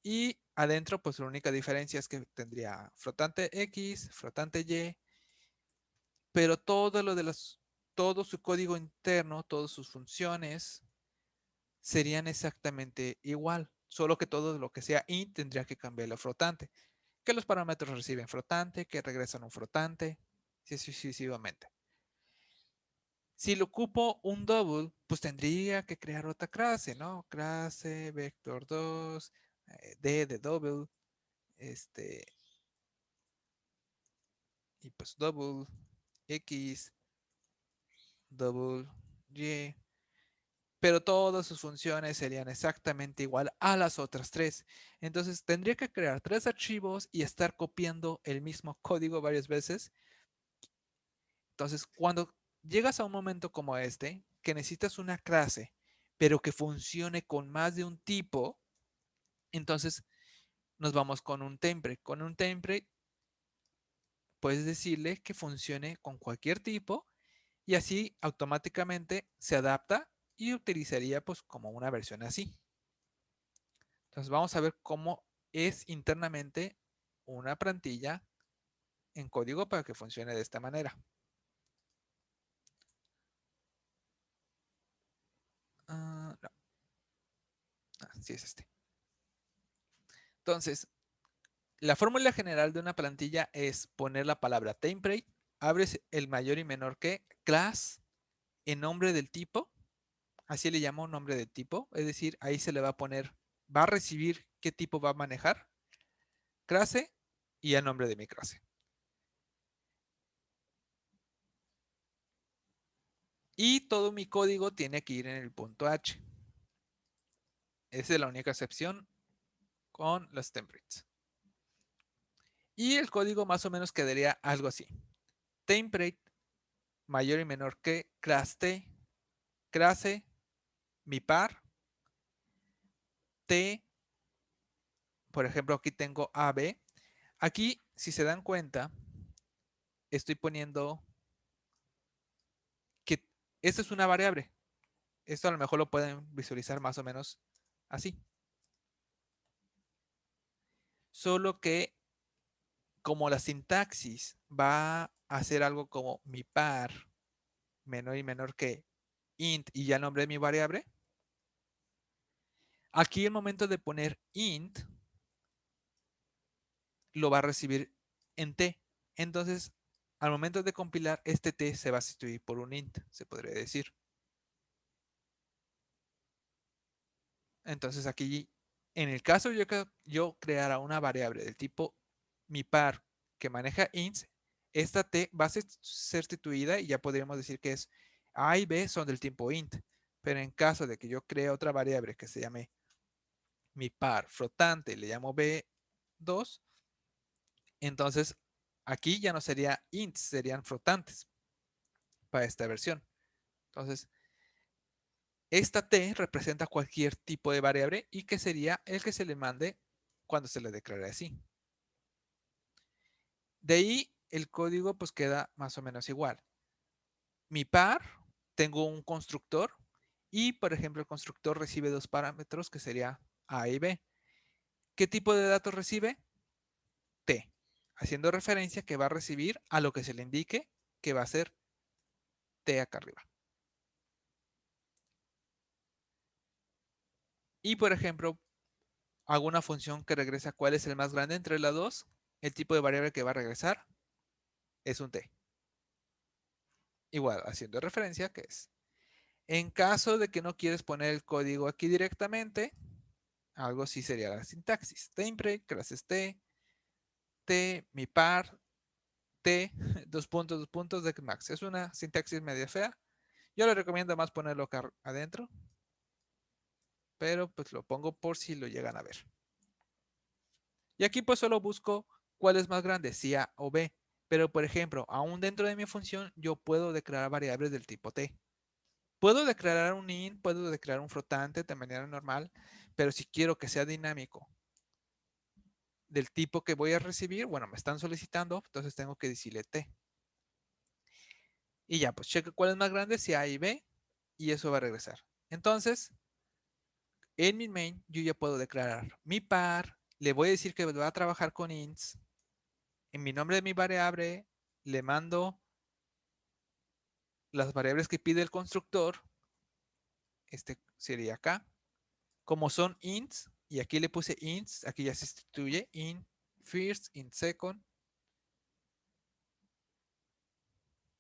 y adentro, pues la única diferencia es que tendría flotante X, flotante Y, pero todo su código interno, todas sus funciones serían exactamente igual, solo que todo lo que sea int tendría que cambiarlo a flotante, que los parámetros reciben flotante, que regresan un flotante, sucesivamente. Si lo ocupo un double, pues tendría que crear otra clase, ¿no? Clase vector2, D de double, y pues double, X, double, Y, pero todas sus funciones serían exactamente igual a las otras tres. Entonces tendría que crear tres archivos y estar copiando el mismo código varias veces. Entonces, cuando llegas a un momento como este, que necesitas una clase, pero que funcione con más de un tipo, entonces nos vamos con un template. Con un template puedes decirle que funcione con cualquier tipo y así automáticamente se adapta y utilizaría pues como una versión así. Entonces vamos a ver cómo es internamente una plantilla en código para que funcione de esta manera. No, sí es este. Entonces, la fórmula general de una plantilla es poner la palabra template, abres el mayor y menor que, class, en nombre del tipo, así le llamo nombre del tipo, es decir, ahí se le va a poner, va a recibir qué tipo va a manejar, clase y el nombre de mi clase. Y todo mi código tiene que ir en el punto H. Esa es la única excepción con los templates. Y el código más o menos quedaría algo así. Template mayor y menor que class T, clase, mi par, T, por ejemplo, aquí tengo AB. Aquí, si se dan cuenta, estoy poniendo que Esta es una variable. Esto a lo mejor lo pueden visualizar más o menos así. Solo que como la sintaxis va a hacer algo como mi par menor y menor que int y ya nombré mi variable, aquí el momento de poner int lo va a recibir en t. Entonces, al momento de compilar, este t se va a sustituir por un int, se podría decir. Entonces aquí, en el caso de yo creara una variable del tipo mi par que maneja ints, esta t va a ser sustituida y ya podríamos decir que es a y b son del tipo int. Pero en caso de que yo cree otra variable que se llame mi par flotante, le llamo b2, entonces aquí ya no sería ints, serían flotantes para esta versión. Entonces, esta t representa cualquier tipo de variable y que sería el que se le mande cuando se le declare así. De ahí el código pues queda más o menos igual. Mi par, tengo un constructor y por ejemplo el constructor recibe dos parámetros que sería a y b. ¿Qué tipo de datos recibe? T, haciendo referencia que va a recibir a lo que se le indique que va a ser T acá arriba. Y por ejemplo, hago una función que regresa cuál es el más grande entre las dos. El tipo de variable que va a regresar es un T. Igual, haciendo referencia que es. En caso de que no quieres poner el código aquí directamente, algo así sería la sintaxis. Template, clases T, T, mi par, T, dos puntos, de max. Es una sintaxis media fea. Yo le recomiendo más ponerlo acá adentro, pero pues lo pongo por si lo llegan a ver. Y aquí pues solo busco cuál es más grande, si A o B. Pero por ejemplo, aún dentro de mi función, yo puedo declarar variables del tipo T. Puedo declarar un int, puedo declarar un flotante de manera normal, pero si quiero que sea dinámico del tipo que voy a recibir, bueno, me están solicitando, entonces tengo que decirle T. Y ya, pues cheque cuál es más grande, si A y B, y eso va a regresar. Entonces, en mi main, yo ya puedo declarar mi par, le voy a decir que va a trabajar con ints, en mi nombre de mi variable, le mando las variables que pide el constructor, este sería acá, como son ints, y aquí le puse ints, aquí ya se sustituye int first, int second,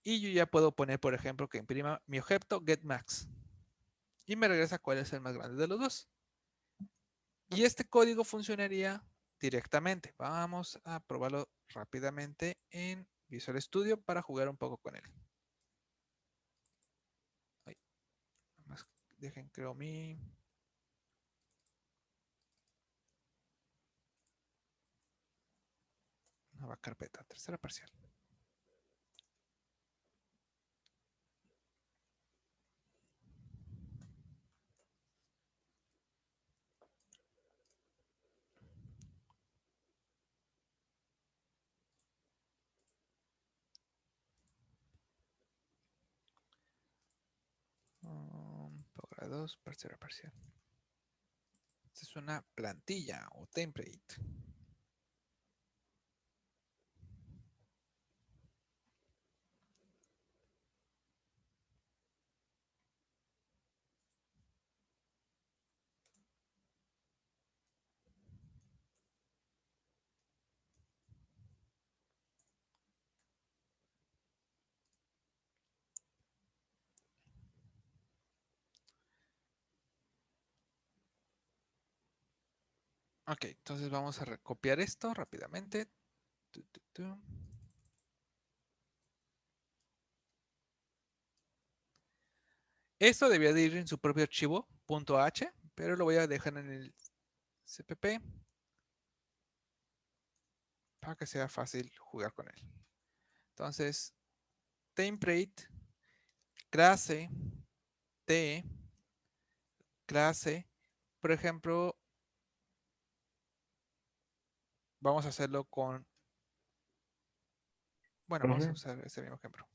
y yo ya puedo poner, por ejemplo, que imprima mi objeto getMax, y me regresa cuál es el más grande de los dos. Y este código funcionaría directamente. Vamos a probarlo rápidamente en Visual Studio para jugar un poco con él. Ay, dejen, creo mi... nueva carpeta, tercera parcial. Pogra 2, tercera parcial. Esta es una plantilla o template. Ok, entonces vamos a recopiar esto rápidamente. Esto debía de ir en su propio archivo .h, pero lo voy a dejar en el cpp para que sea fácil jugar con él. Entonces, template, clase, t, clase, por ejemplo, vamos a hacerlo con, bueno, vamos a Profe, usar este mismo ejemplo.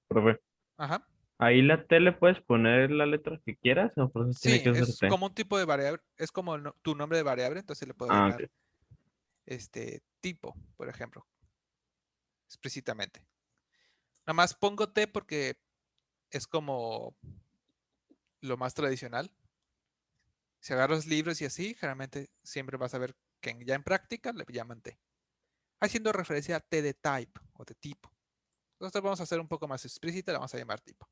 profe. Ajá. Ahí la T le puedes poner la letra que quieras o por eso tiene Sí, que ser es T. como un tipo de variable, es como tu nombre de variable, entonces le puedo Ah, llamar ok. tipo, por ejemplo, explícitamente. Nada más pongo T porque es como lo más tradicional. Si agarras libros y así, generalmente siempre vas a ver que ya en práctica le llaman T. Haciendo referencia a T de type o de tipo. Nosotros vamos a hacer un poco más explícita, la vamos a llamar tipo.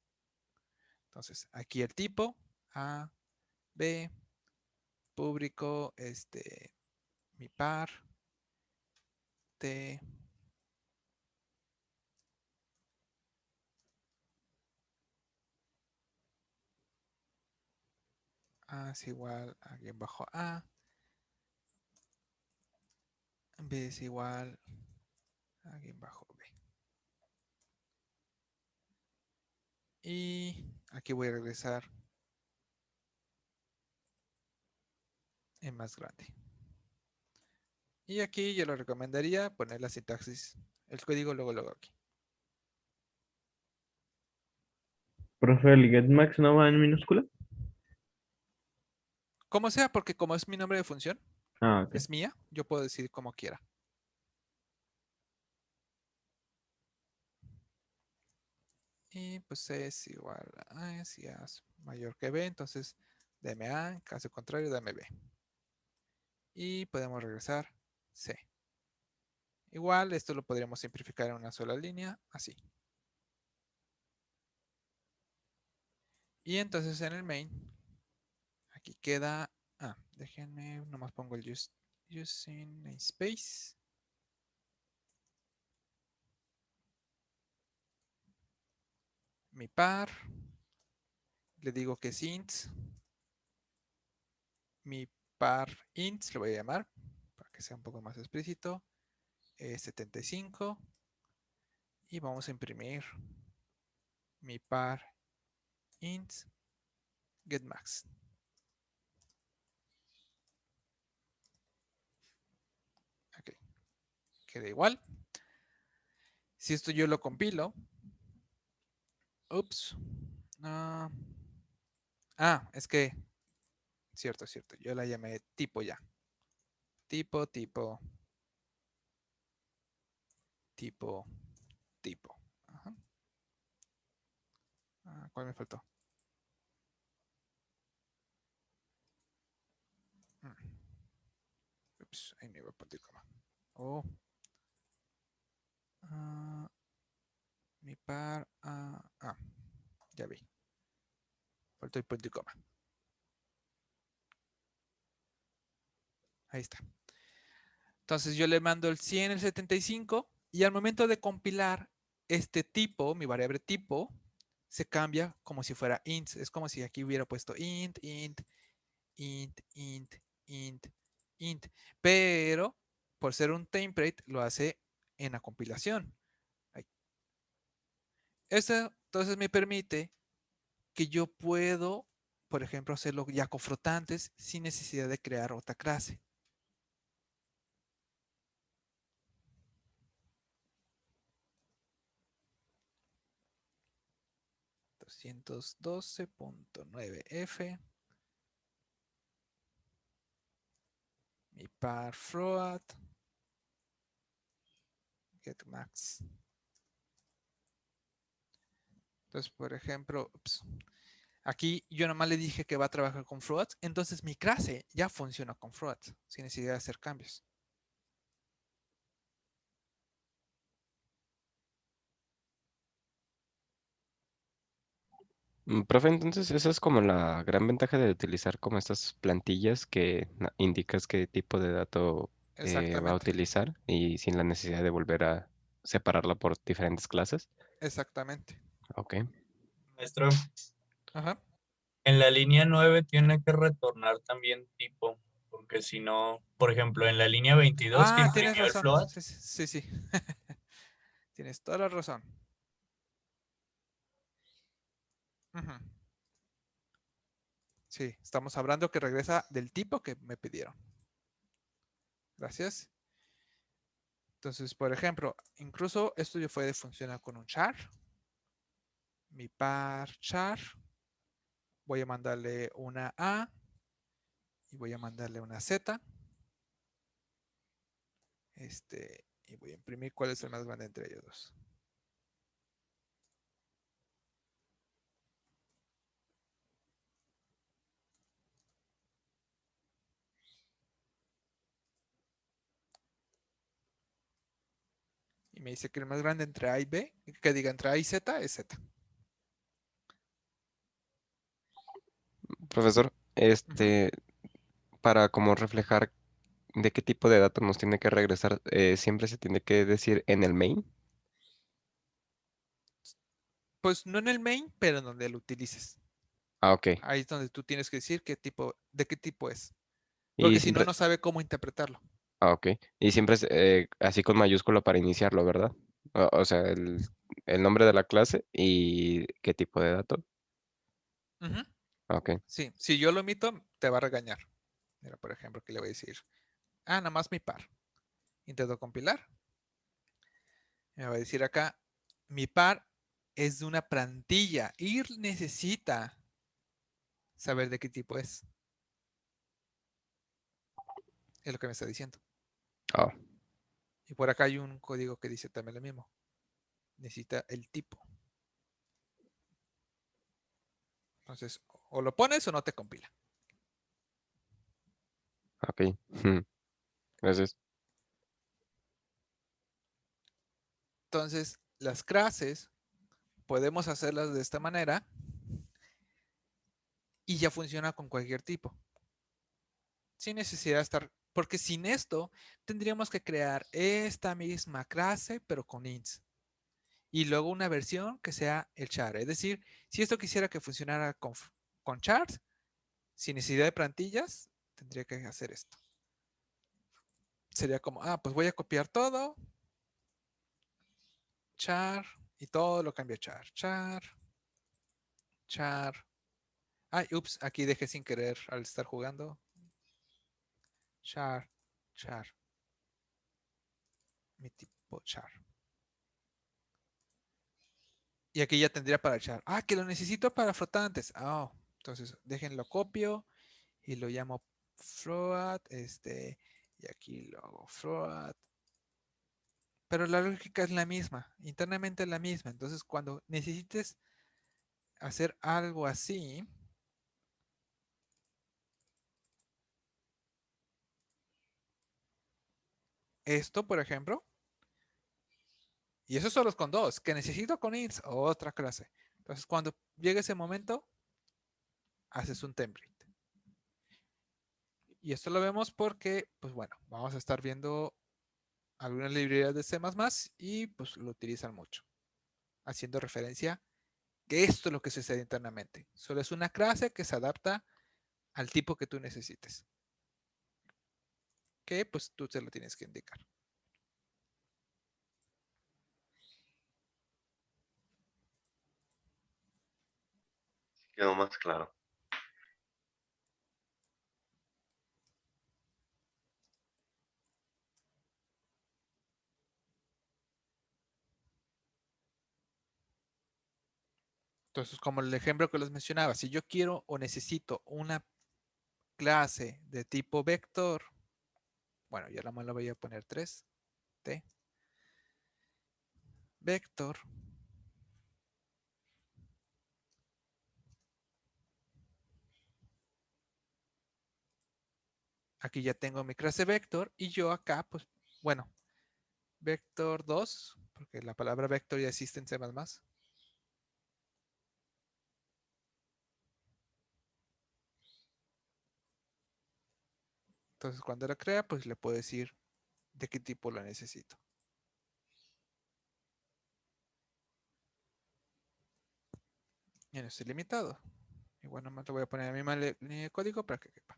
Entonces, aquí el tipo, A, B, público, mi par, T, A es igual a guión bajo A, B es igual a guión bajo B. Y aquí voy a regresar en más grande. Y aquí yo le recomendaría poner la sintaxis, el código luego aquí. Profe, ¿el getmax no va en minúscula? Como sea, porque como es mi nombre de función, Ah, ok. es mía, yo puedo decir como quiera. Y pues es igual a A, si A es mayor que B, entonces dame A, en caso contrario, dame B. Y podemos regresar C. Igual, esto lo podríamos simplificar en una sola línea, así. Y entonces en el main, aquí queda, déjenme, nomás pongo el using namespace. Mi par, le digo que es int, mi par int, lo voy a llamar, para que sea un poco más explícito, es 75. Y vamos a imprimir mi par int getMax. Ok, queda igual. Si esto yo lo compilo, ups, ah, es que, cierto, yo la llamé tipo ya. Tipo, tipo, tipo, tipo. Ajá. ¿Cuál me faltó? Mm, Ups, ahí me va a poner coma. Oh, ah, mi par, ya vi. Faltó el punto y coma. Ahí está. Entonces yo le mando el 100, el 75 y al momento de compilar este tipo, mi variable tipo, se cambia como si fuera int. Es como si aquí hubiera puesto int, int, int, int, int, int. Pero por ser un template lo hace en la compilación. Esto entonces me permite que yo puedo, por ejemplo, hacerlo ya con flotantes sin necesidad de crear otra clase. .9f mi par float getMax. Entonces, por ejemplo, aquí yo nomás le dije que va a trabajar con floats, entonces mi clase ya funciona con floats, sin necesidad de hacer cambios. Profe, entonces esa es como la gran ventaja de utilizar como estas plantillas que indicas qué tipo de dato va a Exactamente, utilizar y sin la necesidad de volver a separarla por diferentes clases. exactamente. Ok. Maestro, Ajá. en la línea 9 tiene que retornar también tipo, porque si no, por ejemplo, en la línea 22 que Tienes imprimió el razón. float, Sí, sí, sí. Tienes toda la razón. Ujú. Sí, estamos hablando que regresa del tipo que me pidieron. Gracias. Entonces, por ejemplo, incluso esto ya puede funcionar con un char. mi par char. Voy a mandarle una A y voy a mandarle una Z. Y voy a imprimir cuál es el más grande entre ellos dos. Y me dice que el más grande entre A y B, que diga entre A y Z, es Z. Profesor, para como reflejar de qué tipo de datos nos tiene que regresar, siempre se tiene que decir en el main. Pues no en el main, pero en donde lo utilices. Ah, ok. Ahí es donde tú tienes que decir de qué tipo es. Y Porque si no, siempre, no sabe cómo interpretarlo. ah, ok. Y siempre es así con mayúscula para iniciarlo, ¿verdad? O sea, el nombre de la clase y qué tipo de dato. Ujú. Ah, ok. Sí, si yo lo omito, te va a regañar. Mira, por ejemplo, que le voy a decir, nada más mi par. Intento compilar. Me va a decir acá, mi par es de una plantilla y necesita saber de qué tipo es. Es lo que me está diciendo. Ah, Y por acá hay un código que dice también lo mismo. Necesita el tipo. Entonces, o lo pones o no te compila. ok. Gracias. Entonces, las clases podemos hacerlas de esta manera y ya funciona con cualquier tipo. Sin necesidad de estar, porque sin esto tendríamos que crear esta misma clase, pero con ints. Y luego una versión que sea el char. Es decir, si esto quisiera que funcionara con charts, sin necesidad de plantillas, tendría que hacer esto. Sería como, pues voy a copiar todo, char, y todo lo cambio a char, char, char. Ay, ups, aquí dejé sin querer al estar jugando. Char, char. Mi tipo char. Y aquí ya tendría para char. Que lo necesito para flotantes. Entonces déjenlo copio y lo llamo float. Y aquí lo hago float. Pero la lógica es la misma, internamente es la misma. Entonces cuando necesites hacer algo así, esto por ejemplo, y eso solo es con dos, que necesito con ints o otra clase. Entonces cuando llegue ese momento, haces un template. Y esto lo vemos porque, pues bueno, vamos a estar viendo algunas librerías de C++ y pues lo utilizan mucho, haciendo referencia que esto es lo que sucede internamente. Solo es una clase que se adapta al tipo que tú necesites, que pues tú te lo tienes que indicar. Quedó más claro. Entonces, como el ejemplo que les mencionaba, si yo quiero o necesito una clase de tipo vector, bueno, yo la más lo voy a poner 3T, vector. Aquí ya tengo mi clase vector y yo acá, pues, bueno, vector 2, porque la palabra vector ya existe en C++. Entonces, cuando la crea, pues le puedo decir de qué tipo la necesito. Y no estoy limitado. Igual nomás le voy a poner la misma línea de código para que quepa.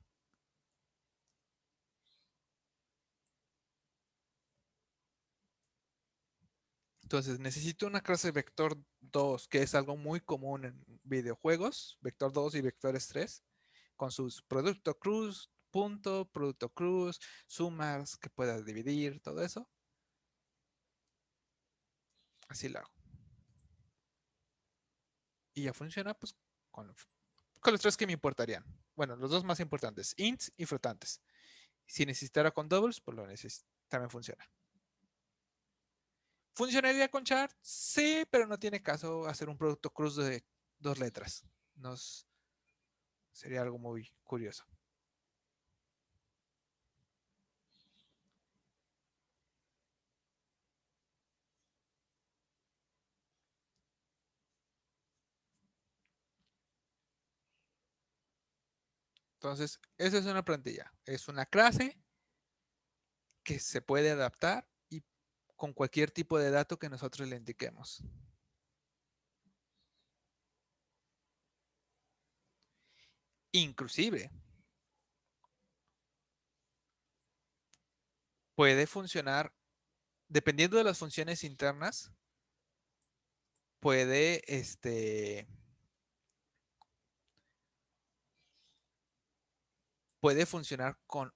Entonces, necesito una clase vector 2, que es algo muy común en videojuegos, vector 2 y vectores 3, con sus producto cruz, punto, producto cruz, sumas que puedas dividir, todo eso. Así lo hago. Y ya funciona pues con los tres que me importarían. Bueno, los dos más importantes, ints y flotantes. Si necesitara con doubles, pues también funciona. ¿Funcionaría con char? Sí, pero no tiene caso hacer un producto cruz de 2 letras. Sería algo muy curioso. Entonces, esa es una plantilla. Es una clase que se puede adaptar y con cualquier tipo de dato que nosotros le indiquemos. Inclusive, puede funcionar, dependiendo de las funciones internas, puede funcionar con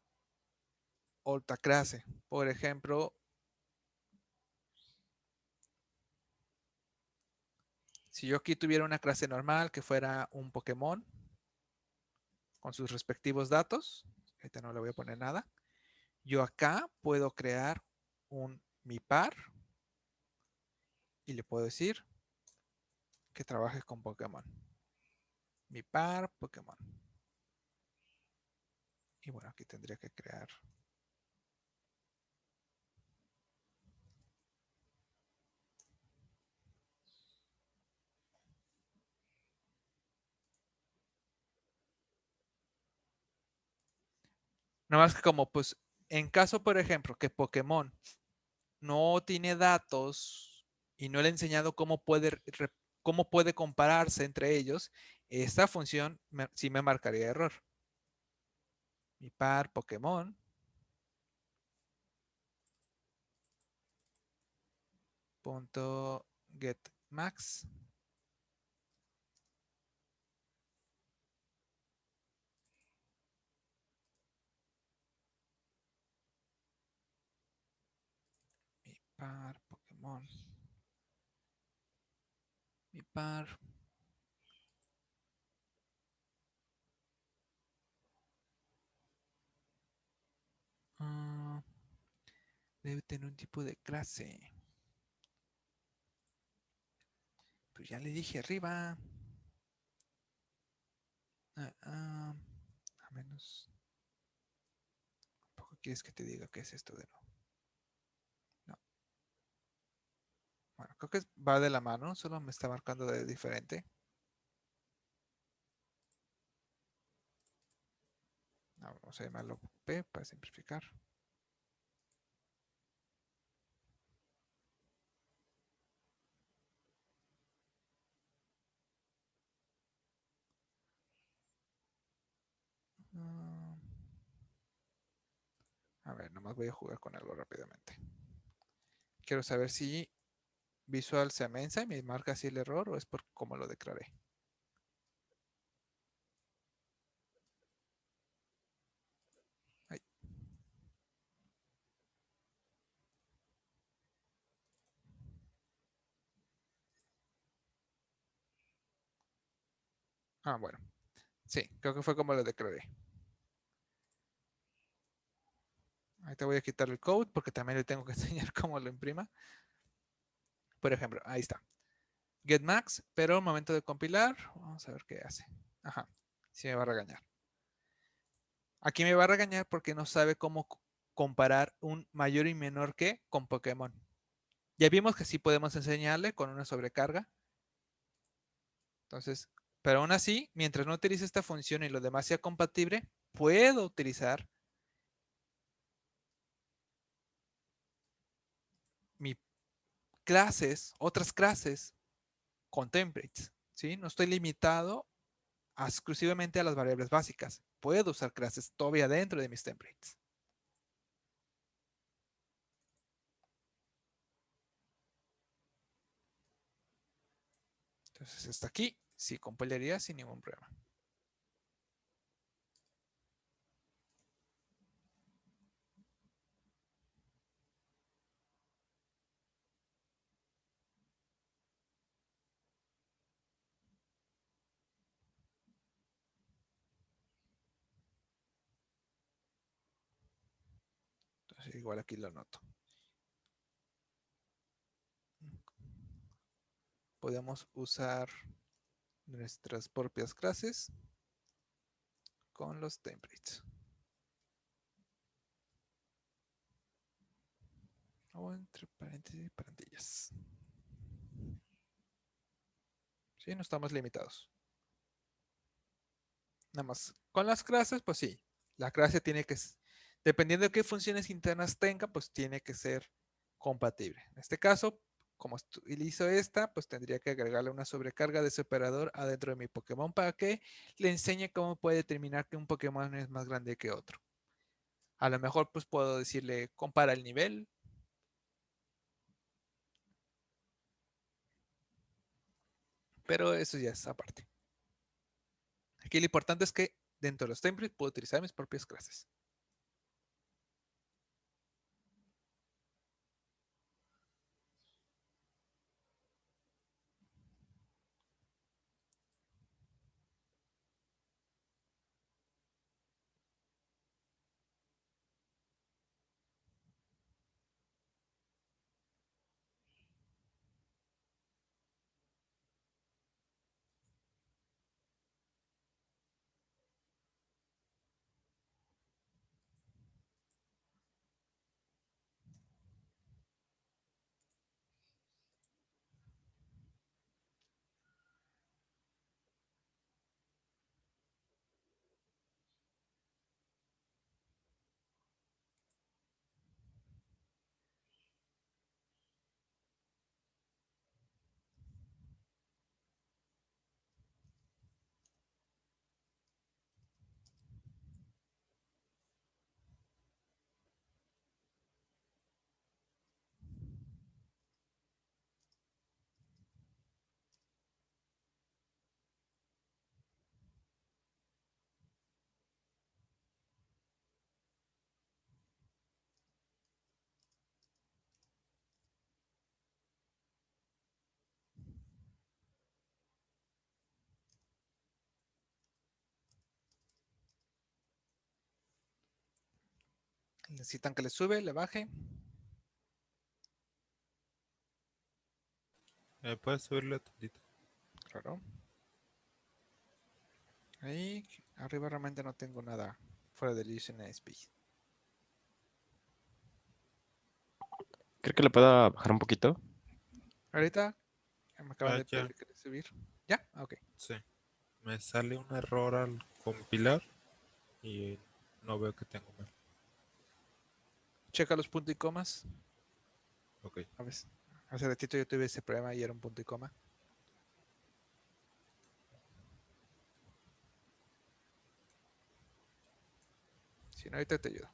otra clase. Por ejemplo, si yo aquí tuviera una clase normal que fuera un Pokémon con sus respectivos datos, ahorita no le voy a poner nada, yo acá puedo crear un mi par y le puedo decir que trabaje con Pokémon. Mi par Pokémon. Y bueno, aquí tendría que crear. Nada más que como pues en caso, por ejemplo, que Pokémon no tiene datos y no le he enseñado cómo puede compararse entre ellos, esta función sí me marcaría error. Mi par Pokémon. Punto get max. Mi par Pokémon. Mi par. Debe tener un tipo de clase. Pues ya le dije arriba. A menos. ¿Tampoco quieres que te diga qué es esto de nuevo? No. Bueno, creo que va de la mano, solo me está marcando de diferente. No, vamos a llamarlo P para simplificar. A ver, nomás voy a jugar con algo rápidamente. Quiero saber si Visual se amensa y me marca así el error o es por cómo lo declaré. Ahí. Bueno. Sí, creo que fue como lo declaré. Ahí te voy a quitar el code porque también le tengo que enseñar cómo lo imprima. Por ejemplo, ahí está. GetMax, pero al momento de compilar, vamos a ver qué hace. Ajá, sí me va a regañar. Aquí me va a regañar porque no sabe cómo comparar un mayor y menor que con Pokémon. Ya vimos que sí podemos enseñarle con una sobrecarga. Entonces, pero aún así, mientras no utilice esta función y lo demás sea compatible, puedo utilizar mi otras clases con templates. ¿Sí? No estoy limitado exclusivamente a las variables básicas. Puedo usar clases todavía dentro de mis templates. Entonces, hasta aquí sí compilaría sin ningún problema. igual aquí lo anoto. Podemos usar nuestras propias clases con los templates. O entre paréntesis y plantillas. Sí, no estamos limitados. Nada más. Con las clases, pues sí. La clase tiene que, dependiendo de qué funciones internas tenga, pues tiene que ser compatible. En este caso, como utilizo esta, pues tendría que agregarle una sobrecarga de ese operador adentro de mi Pokémon para que le enseñe cómo puede determinar que un Pokémon es más grande que otro. A lo mejor pues puedo decirle compara el nivel. Pero eso ya es aparte. Aquí lo importante es que dentro de los templates puedo utilizar mis propias clases. Necesitan que le sube, le baje. ¿Puedes subirle tantito? Claro. Ahí arriba realmente no tengo nada fuera del Listen Speed. ¿Creo que le pueda bajar un poquito? Ahorita me acaban de Ya. pedir que le subir. ¿Ya? Ok. Sí. Me sale un error al compilar y no veo que tengo mal. Checa los puntos y comas. Ok. A ver, hace ratito yo tuve ese problema y era un punto y coma. Si no, ahorita te ayudo.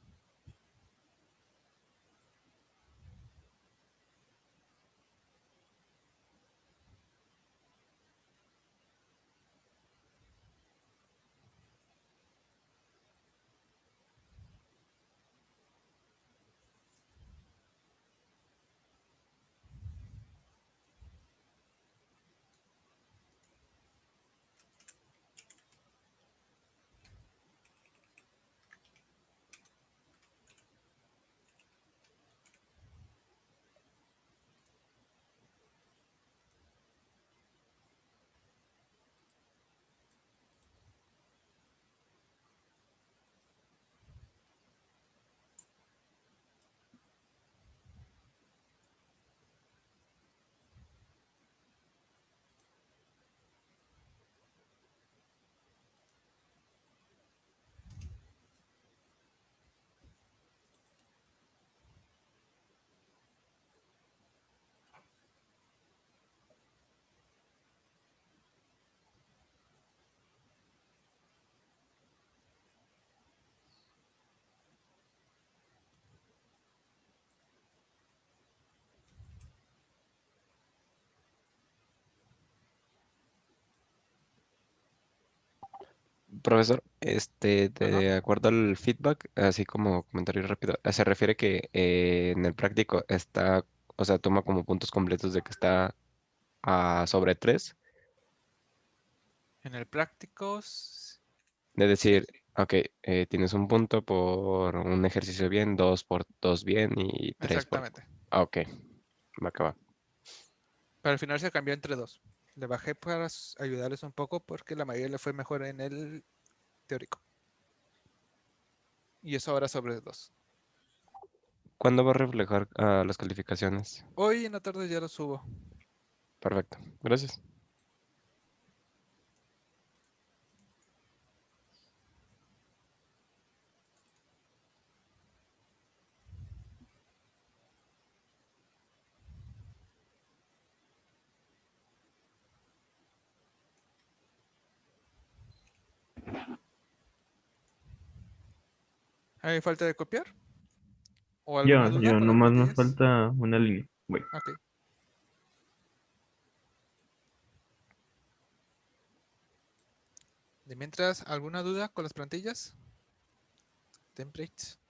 Profesor, Ajá. de acuerdo al feedback, así como comentario rápido, se refiere que en el práctico está, o sea, toma como puntos completos de que está a sobre 3. En el práctico, Es decir, Ok, tienes un punto por un ejercicio bien, 2 por 2 bien y 3 por... Exactamente. Ah, ok, va que va. Pero al final se cambió entre 2. Le bajé para ayudarles un poco porque la mayoría le fue mejor en el teórico. Y eso ahora sobre 2. ¿Cuándo va a reflejar las calificaciones? Hoy en la tarde ya lo subo. Perfecto, gracias. ¿Hay falta de copiar? ¿O alguna Yo, duda yo, con las nomás me plantillas? falta una línea. Voy. Ok. De mientras, ¿alguna duda con las plantillas? Templates.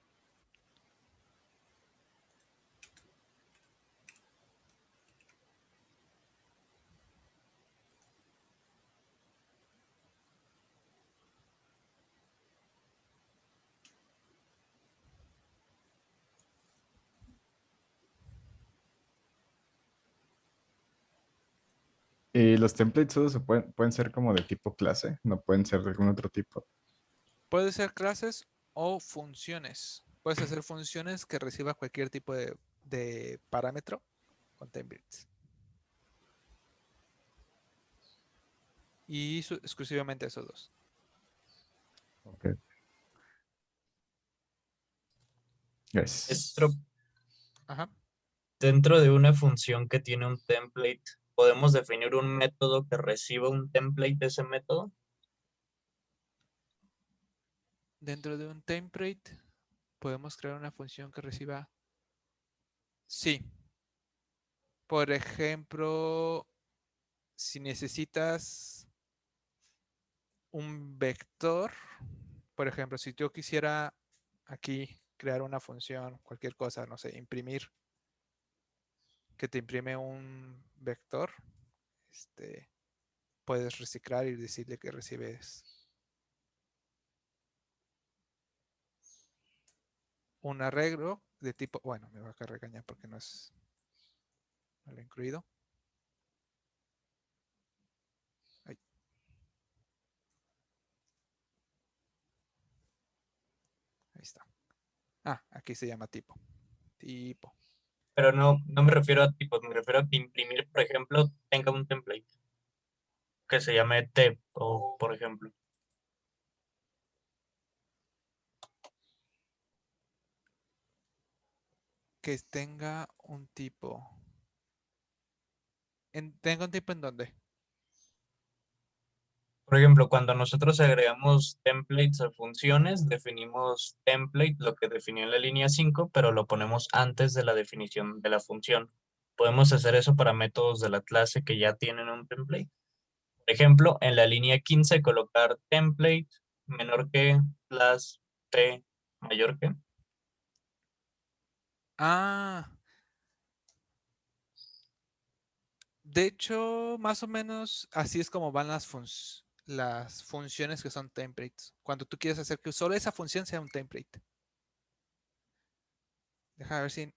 Y los templates solo pueden ser como de tipo clase, no pueden ser de algún otro tipo. Puede ser clases o funciones. Puedes hacer funciones que reciba cualquier tipo de parámetro con templates. Y exclusivamente esos dos. Ok. Gracias. Ajá. Dentro de una función que tiene un template, ¿podemos definir un método que reciba un template de ese método? Dentro de un template podemos crear una función que reciba. Sí. Por ejemplo, si necesitas un vector, por ejemplo, si yo quisiera aquí crear una función, cualquier cosa, no sé, imprimir, que te imprime un vector, puedes reciclar y decirle que recibes un arreglo de tipo, bueno, me va a regañar porque no lo he incluido. Ahí. Ahí está. Ah, aquí se llama tipo. Tipo. Pero no me refiero a tipos, me refiero a que imprimir, por ejemplo, tenga un template que se llame tep, o por ejemplo. Que tenga un tipo. ¿Tenga un tipo en dónde? Por ejemplo, cuando nosotros agregamos templates a funciones, definimos template, lo que definió en la línea 5, pero lo ponemos antes de la definición de la función. Podemos hacer eso para métodos de la clase que ya tienen un template. Por ejemplo, en la línea 15 colocar template menor que plus t mayor que. Ah, de hecho, más o menos así es como van las funciones que son templates. Cuando tú quieres hacer que solo esa función sea un template. Deja ver si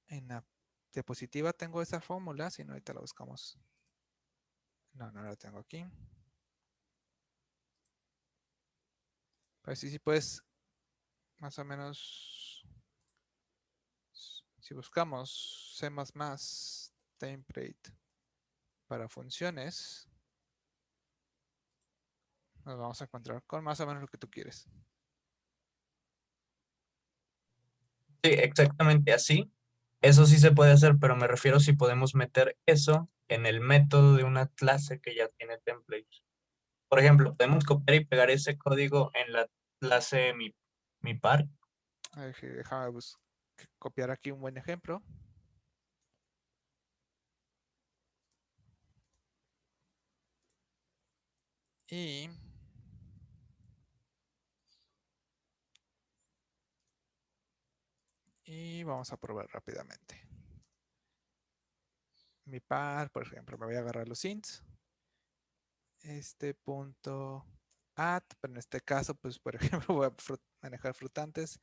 en la diapositiva tengo esa fórmula, si no, ahorita la buscamos. No, no la tengo aquí. Pero sí, sí puedes, más o menos, si buscamos C++ template para funciones, nos vamos a encontrar con más o menos lo que tú quieres. Sí, exactamente así. Eso sí se puede hacer, pero me refiero si podemos meter eso en el método de una clase que ya tiene templates. Por ejemplo, podemos copiar y pegar ese código en la clase mi par. Déjame copiar aquí un buen ejemplo. Y vamos a probar rápidamente. Mi par, por ejemplo, me voy a agarrar los ints. Este punto add, pero en este caso, pues por ejemplo, voy a manejar flotantes.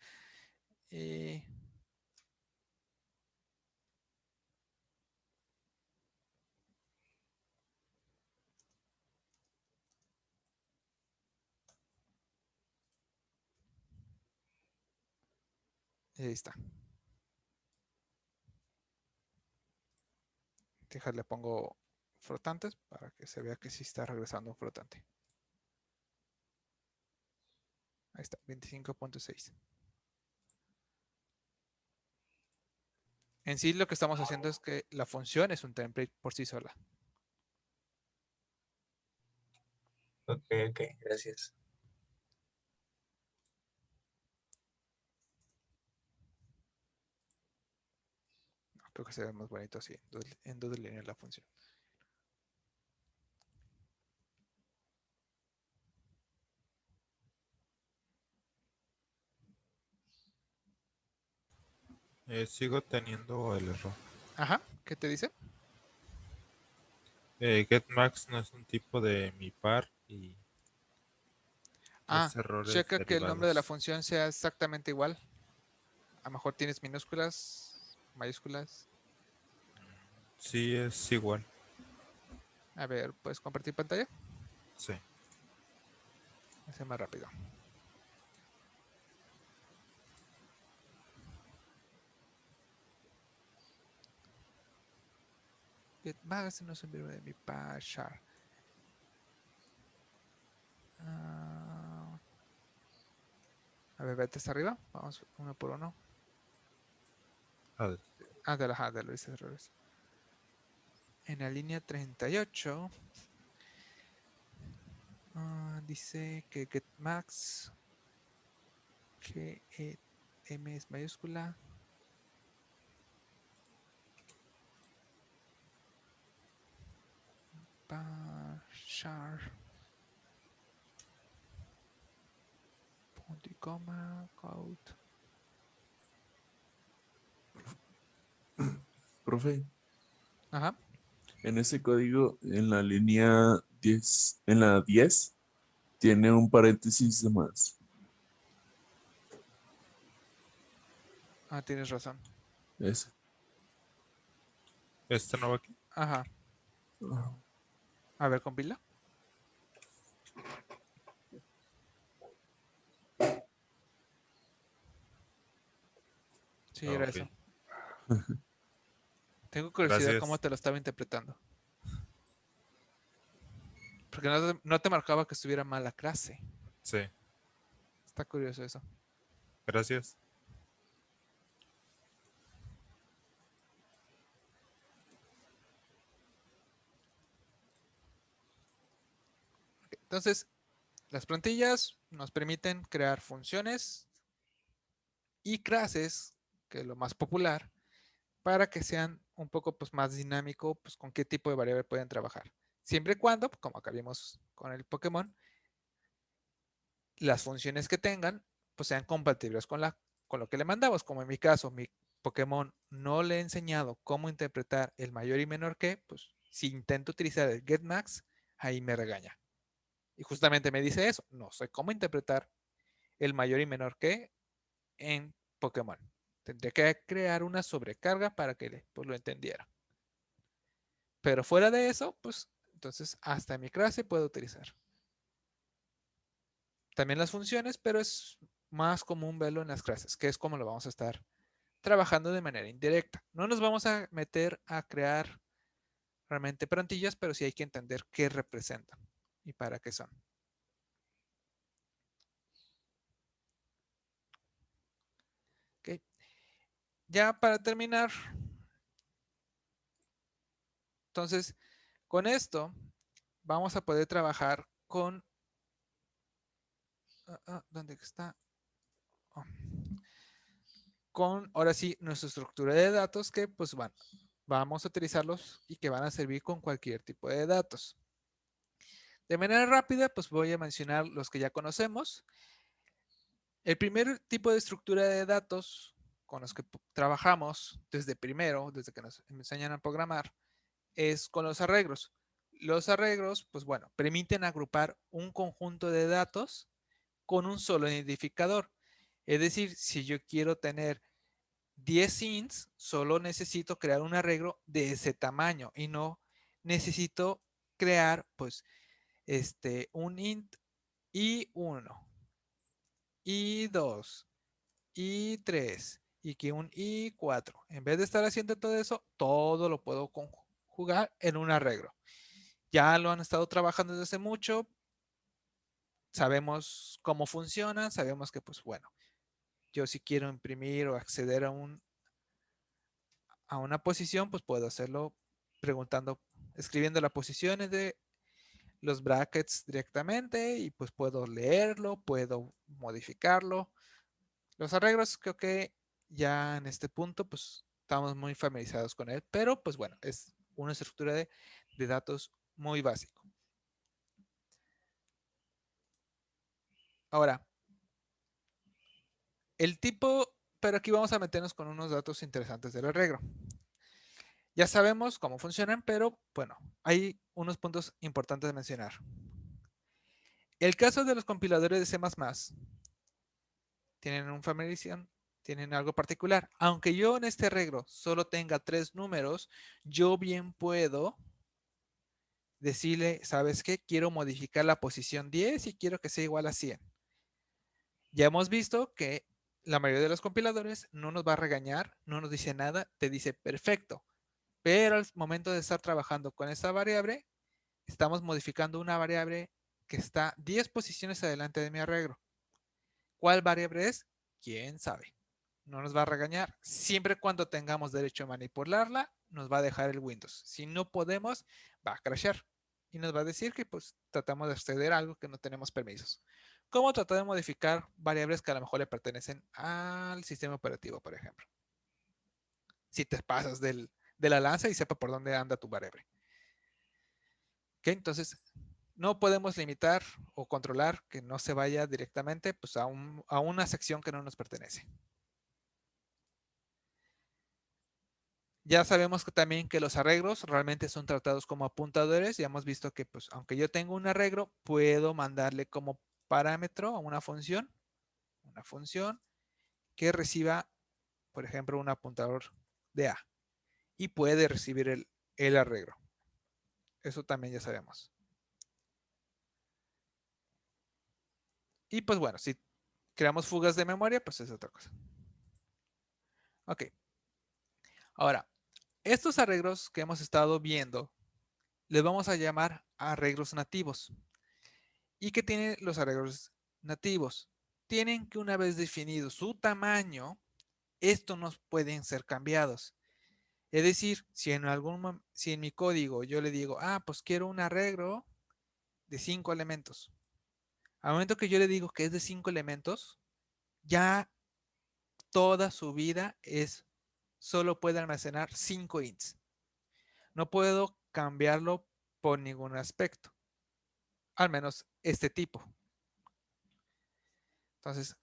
Y ahí está. Déjale, pongo flotantes para que se vea que sí está regresando un flotante. Ahí está, 25.6. En sí lo que estamos haciendo es que la función es un template por sí sola. Ok, gracias. Creo que se ve más bonito así, en dos líneas la función. Sigo teniendo el error. Ajá, ¿qué te dice? Getmax no es un tipo de mi par y Ah, es errores checa que el nombre de la derivados. función sea exactamente igual. A lo mejor tienes minúsculas, mayúsculas. Sí, es igual. A ver, ¿puedes compartir pantalla? Sí. Hace más rápido. Getmax no es un de mi par. A ver, vete hasta arriba. Vamos uno por uno. A ver, De los errores. En la línea 38 dice que getMax, que M es mayúscula. Char. Punto y coma. Code. Profe, Ajá. en ese código, en la línea 10, en la 10, tiene un paréntesis de más. Tienes razón. Ese. ¿este no va aquí? Ajá. Ah, A ver, compila. Sí, era Ok. eso. Tengo curiosidad cómo Gracias. te lo estaba interpretando. Porque no te marcaba que estuviera mal la clase. Sí, Está curioso eso. gracias. Entonces, las plantillas nos permiten crear funciones y clases, que es lo más popular, para que sean un poco pues, más dinámico, pues con qué tipo de variable pueden trabajar. Siempre y cuando, como acá vimos con el Pokémon, las funciones que tengan pues sean compatibles con lo que le mandamos. Como en mi caso, mi Pokémon no le he enseñado cómo interpretar el mayor y menor que, pues si intento utilizar el getMax, ahí me regaña. Y justamente me dice eso, no sé cómo interpretar el mayor y menor que en Pokémon. Tendría que crear una sobrecarga para que pues, lo entendiera. Pero fuera de eso, pues entonces hasta mi clase puedo utilizar. También las funciones, pero es más común verlo en las clases, que es como lo vamos a estar trabajando de manera indirecta. No nos vamos a meter a crear realmente plantillas, pero sí hay que entender qué representan y para qué son. Okay. Ya para terminar, entonces, con esto vamos a poder trabajar con... ¿dónde está? Oh. Con, ahora sí, nuestra estructura de datos que pues vamos a utilizarlos y que van a servir con cualquier tipo de datos. De manera rápida, pues voy a mencionar los que ya conocemos. El primer tipo de estructura de datos con los que trabajamos desde primero, desde que nos enseñan a programar, es con los arreglos. los arreglos, pues bueno, permiten agrupar un conjunto de datos con un solo identificador. Es decir, si yo quiero tener 10 ints, solo necesito crear un arreglo de ese tamaño y no necesito crear pues un int i1, i2, i3 y que un i4. En vez de estar haciendo todo eso, todo lo puedo conjugar en un arreglo. Ya lo han estado trabajando desde hace mucho. Sabemos cómo funciona, sabemos que pues bueno, yo si quiero imprimir o acceder a una posición, pues puedo hacerlo preguntando, escribiendo las posiciones de los brackets directamente y pues puedo leerlo, puedo modificarlo. Los arreglos creo que ya en este punto pues estamos muy familiarizados con él, pero pues bueno, es una estructura de datos muy básico. Ahora, el tipo, pero aquí vamos a meternos con unos datos interesantes del arreglo. Ya sabemos cómo funcionan, pero bueno, hay unos puntos importantes de mencionar. El caso de los compiladores de C++ tienen algo particular. Aunque yo en este arreglo solo tenga 3 números, yo bien puedo decirle, ¿sabes qué? Quiero modificar la posición 10 y quiero que sea igual a 100. Ya hemos visto que la mayoría de los compiladores no nos va a regañar, no nos dice nada, te dice perfecto. Pero al momento de estar trabajando con esa variable, estamos modificando una variable que está 10 posiciones adelante de mi arreglo. ¿Cuál variable es? ¿Quién sabe? No nos va a regañar. Siempre cuando tengamos derecho a manipularla, nos va a dejar el Windows. Si no podemos, va a crashear. Y nos va a decir que pues tratamos de acceder a algo que no tenemos permisos. ¿Cómo tratar de modificar variables que a lo mejor le pertenecen al sistema operativo, por ejemplo? Si te pasas de la lanza y sepa por dónde anda tu variable. ¿Ok? Entonces, no podemos limitar o controlar que no se vaya directamente pues, a una sección que no nos pertenece. Ya sabemos que también que los arreglos realmente son tratados como apuntadores. Ya hemos visto que pues, aunque yo tengo un arreglo, puedo mandarle como parámetro a una función que reciba, por ejemplo, un apuntador de A y puede recibir el arreglo. Eso también ya sabemos. Y pues bueno, si creamos fugas de memoria, pues es otra cosa. Ok. Ahora, estos arreglos que hemos estado viendo, les vamos a llamar arreglos nativos. ¿Y qué tienen los arreglos nativos? Tienen que una vez definido su tamaño, estos no pueden ser cambiados. Es decir, si en mi código yo le digo, pues quiero un arreglo de 5 elementos. Al momento que yo le digo que es de 5 elementos, ya toda su vida solo puede almacenar 5 ints. No puedo cambiarlo por ningún aspecto. Al menos este tipo. Entonces,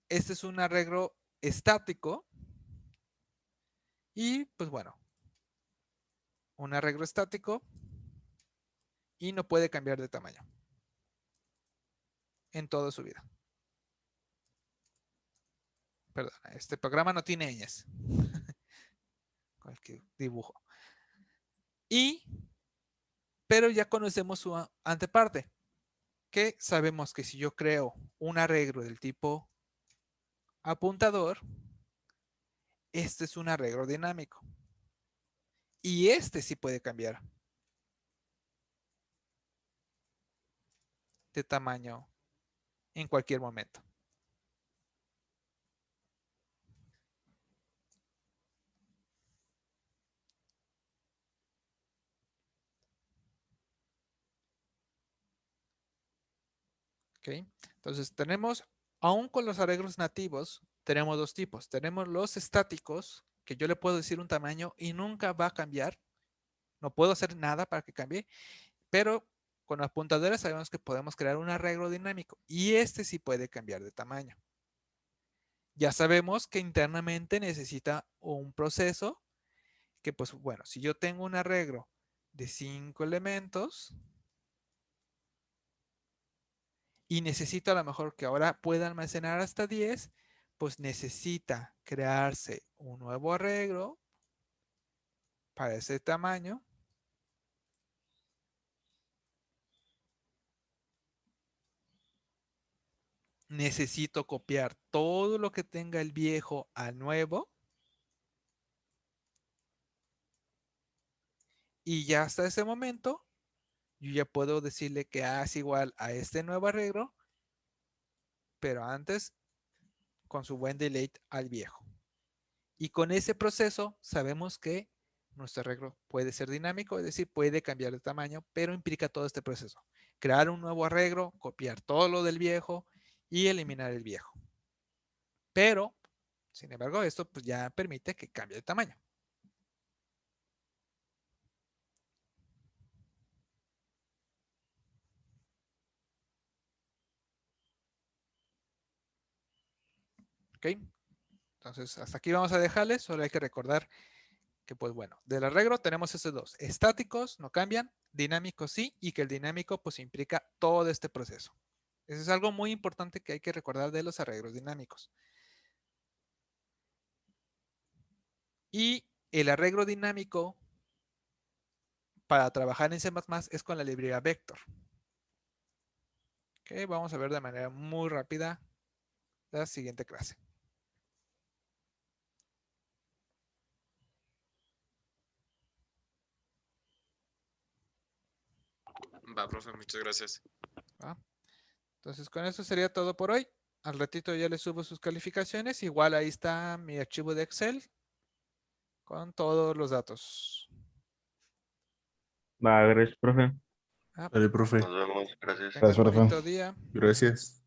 este es un arreglo estático. Y pues bueno, un arreglo estático y no puede cambiar de tamaño en toda su vida. Perdón, este programa no tiene ñes. Cualquier dibujo. Pero ya conocemos su anteparte, que sabemos que si yo creo un arreglo del tipo apuntador, este es un arreglo dinámico. Y este sí puede cambiar de tamaño en cualquier momento. ¿Okay? Entonces tenemos, aún con los arreglos nativos, tenemos dos tipos. Tenemos los estáticos, que yo le puedo decir un tamaño y nunca va a cambiar. No puedo hacer nada para que cambie, pero con apuntadores sabemos que podemos crear un arreglo dinámico y este sí puede cambiar de tamaño. Ya sabemos que internamente necesita un proceso que, pues bueno, si yo tengo un arreglo de 5 elementos. Y necesito a lo mejor que ahora pueda almacenar hasta 10, pues necesita crearse un nuevo arreglo para ese tamaño. Necesito copiar todo lo que tenga el viejo al nuevo. Y ya hasta ese momento, yo ya puedo decirle que A es igual a este nuevo arreglo, pero antes con su buen delete al viejo. Y con ese proceso sabemos que nuestro arreglo puede ser dinámico, es decir, puede cambiar de tamaño, pero implica todo este proceso. Crear un nuevo arreglo, copiar todo lo del viejo y eliminar el viejo. Pero, sin embargo, esto pues ya permite que cambie de tamaño. ¿Ok? Entonces, hasta aquí vamos a dejarles. Solo hay que recordar que, pues bueno, del arreglo tenemos estos dos. Estáticos no cambian, dinámicos sí, y que el dinámico pues implica todo este proceso. Eso es algo muy importante que hay que recordar de los arreglos dinámicos. Y el arreglo dinámico para trabajar en C++ es con la librería Vector. Ok, vamos a ver de manera muy rápida la siguiente clase. Va, profe, muchas gracias. ¿Va? Entonces, con eso sería todo por hoy. Al ratito ya les subo sus calificaciones. Igual ahí está mi archivo de Excel con todos los datos. Va, gracias, profe. Dale, profe. Nos vemos. Gracias. Tengan Gracias, profe. bonito día. Gracias.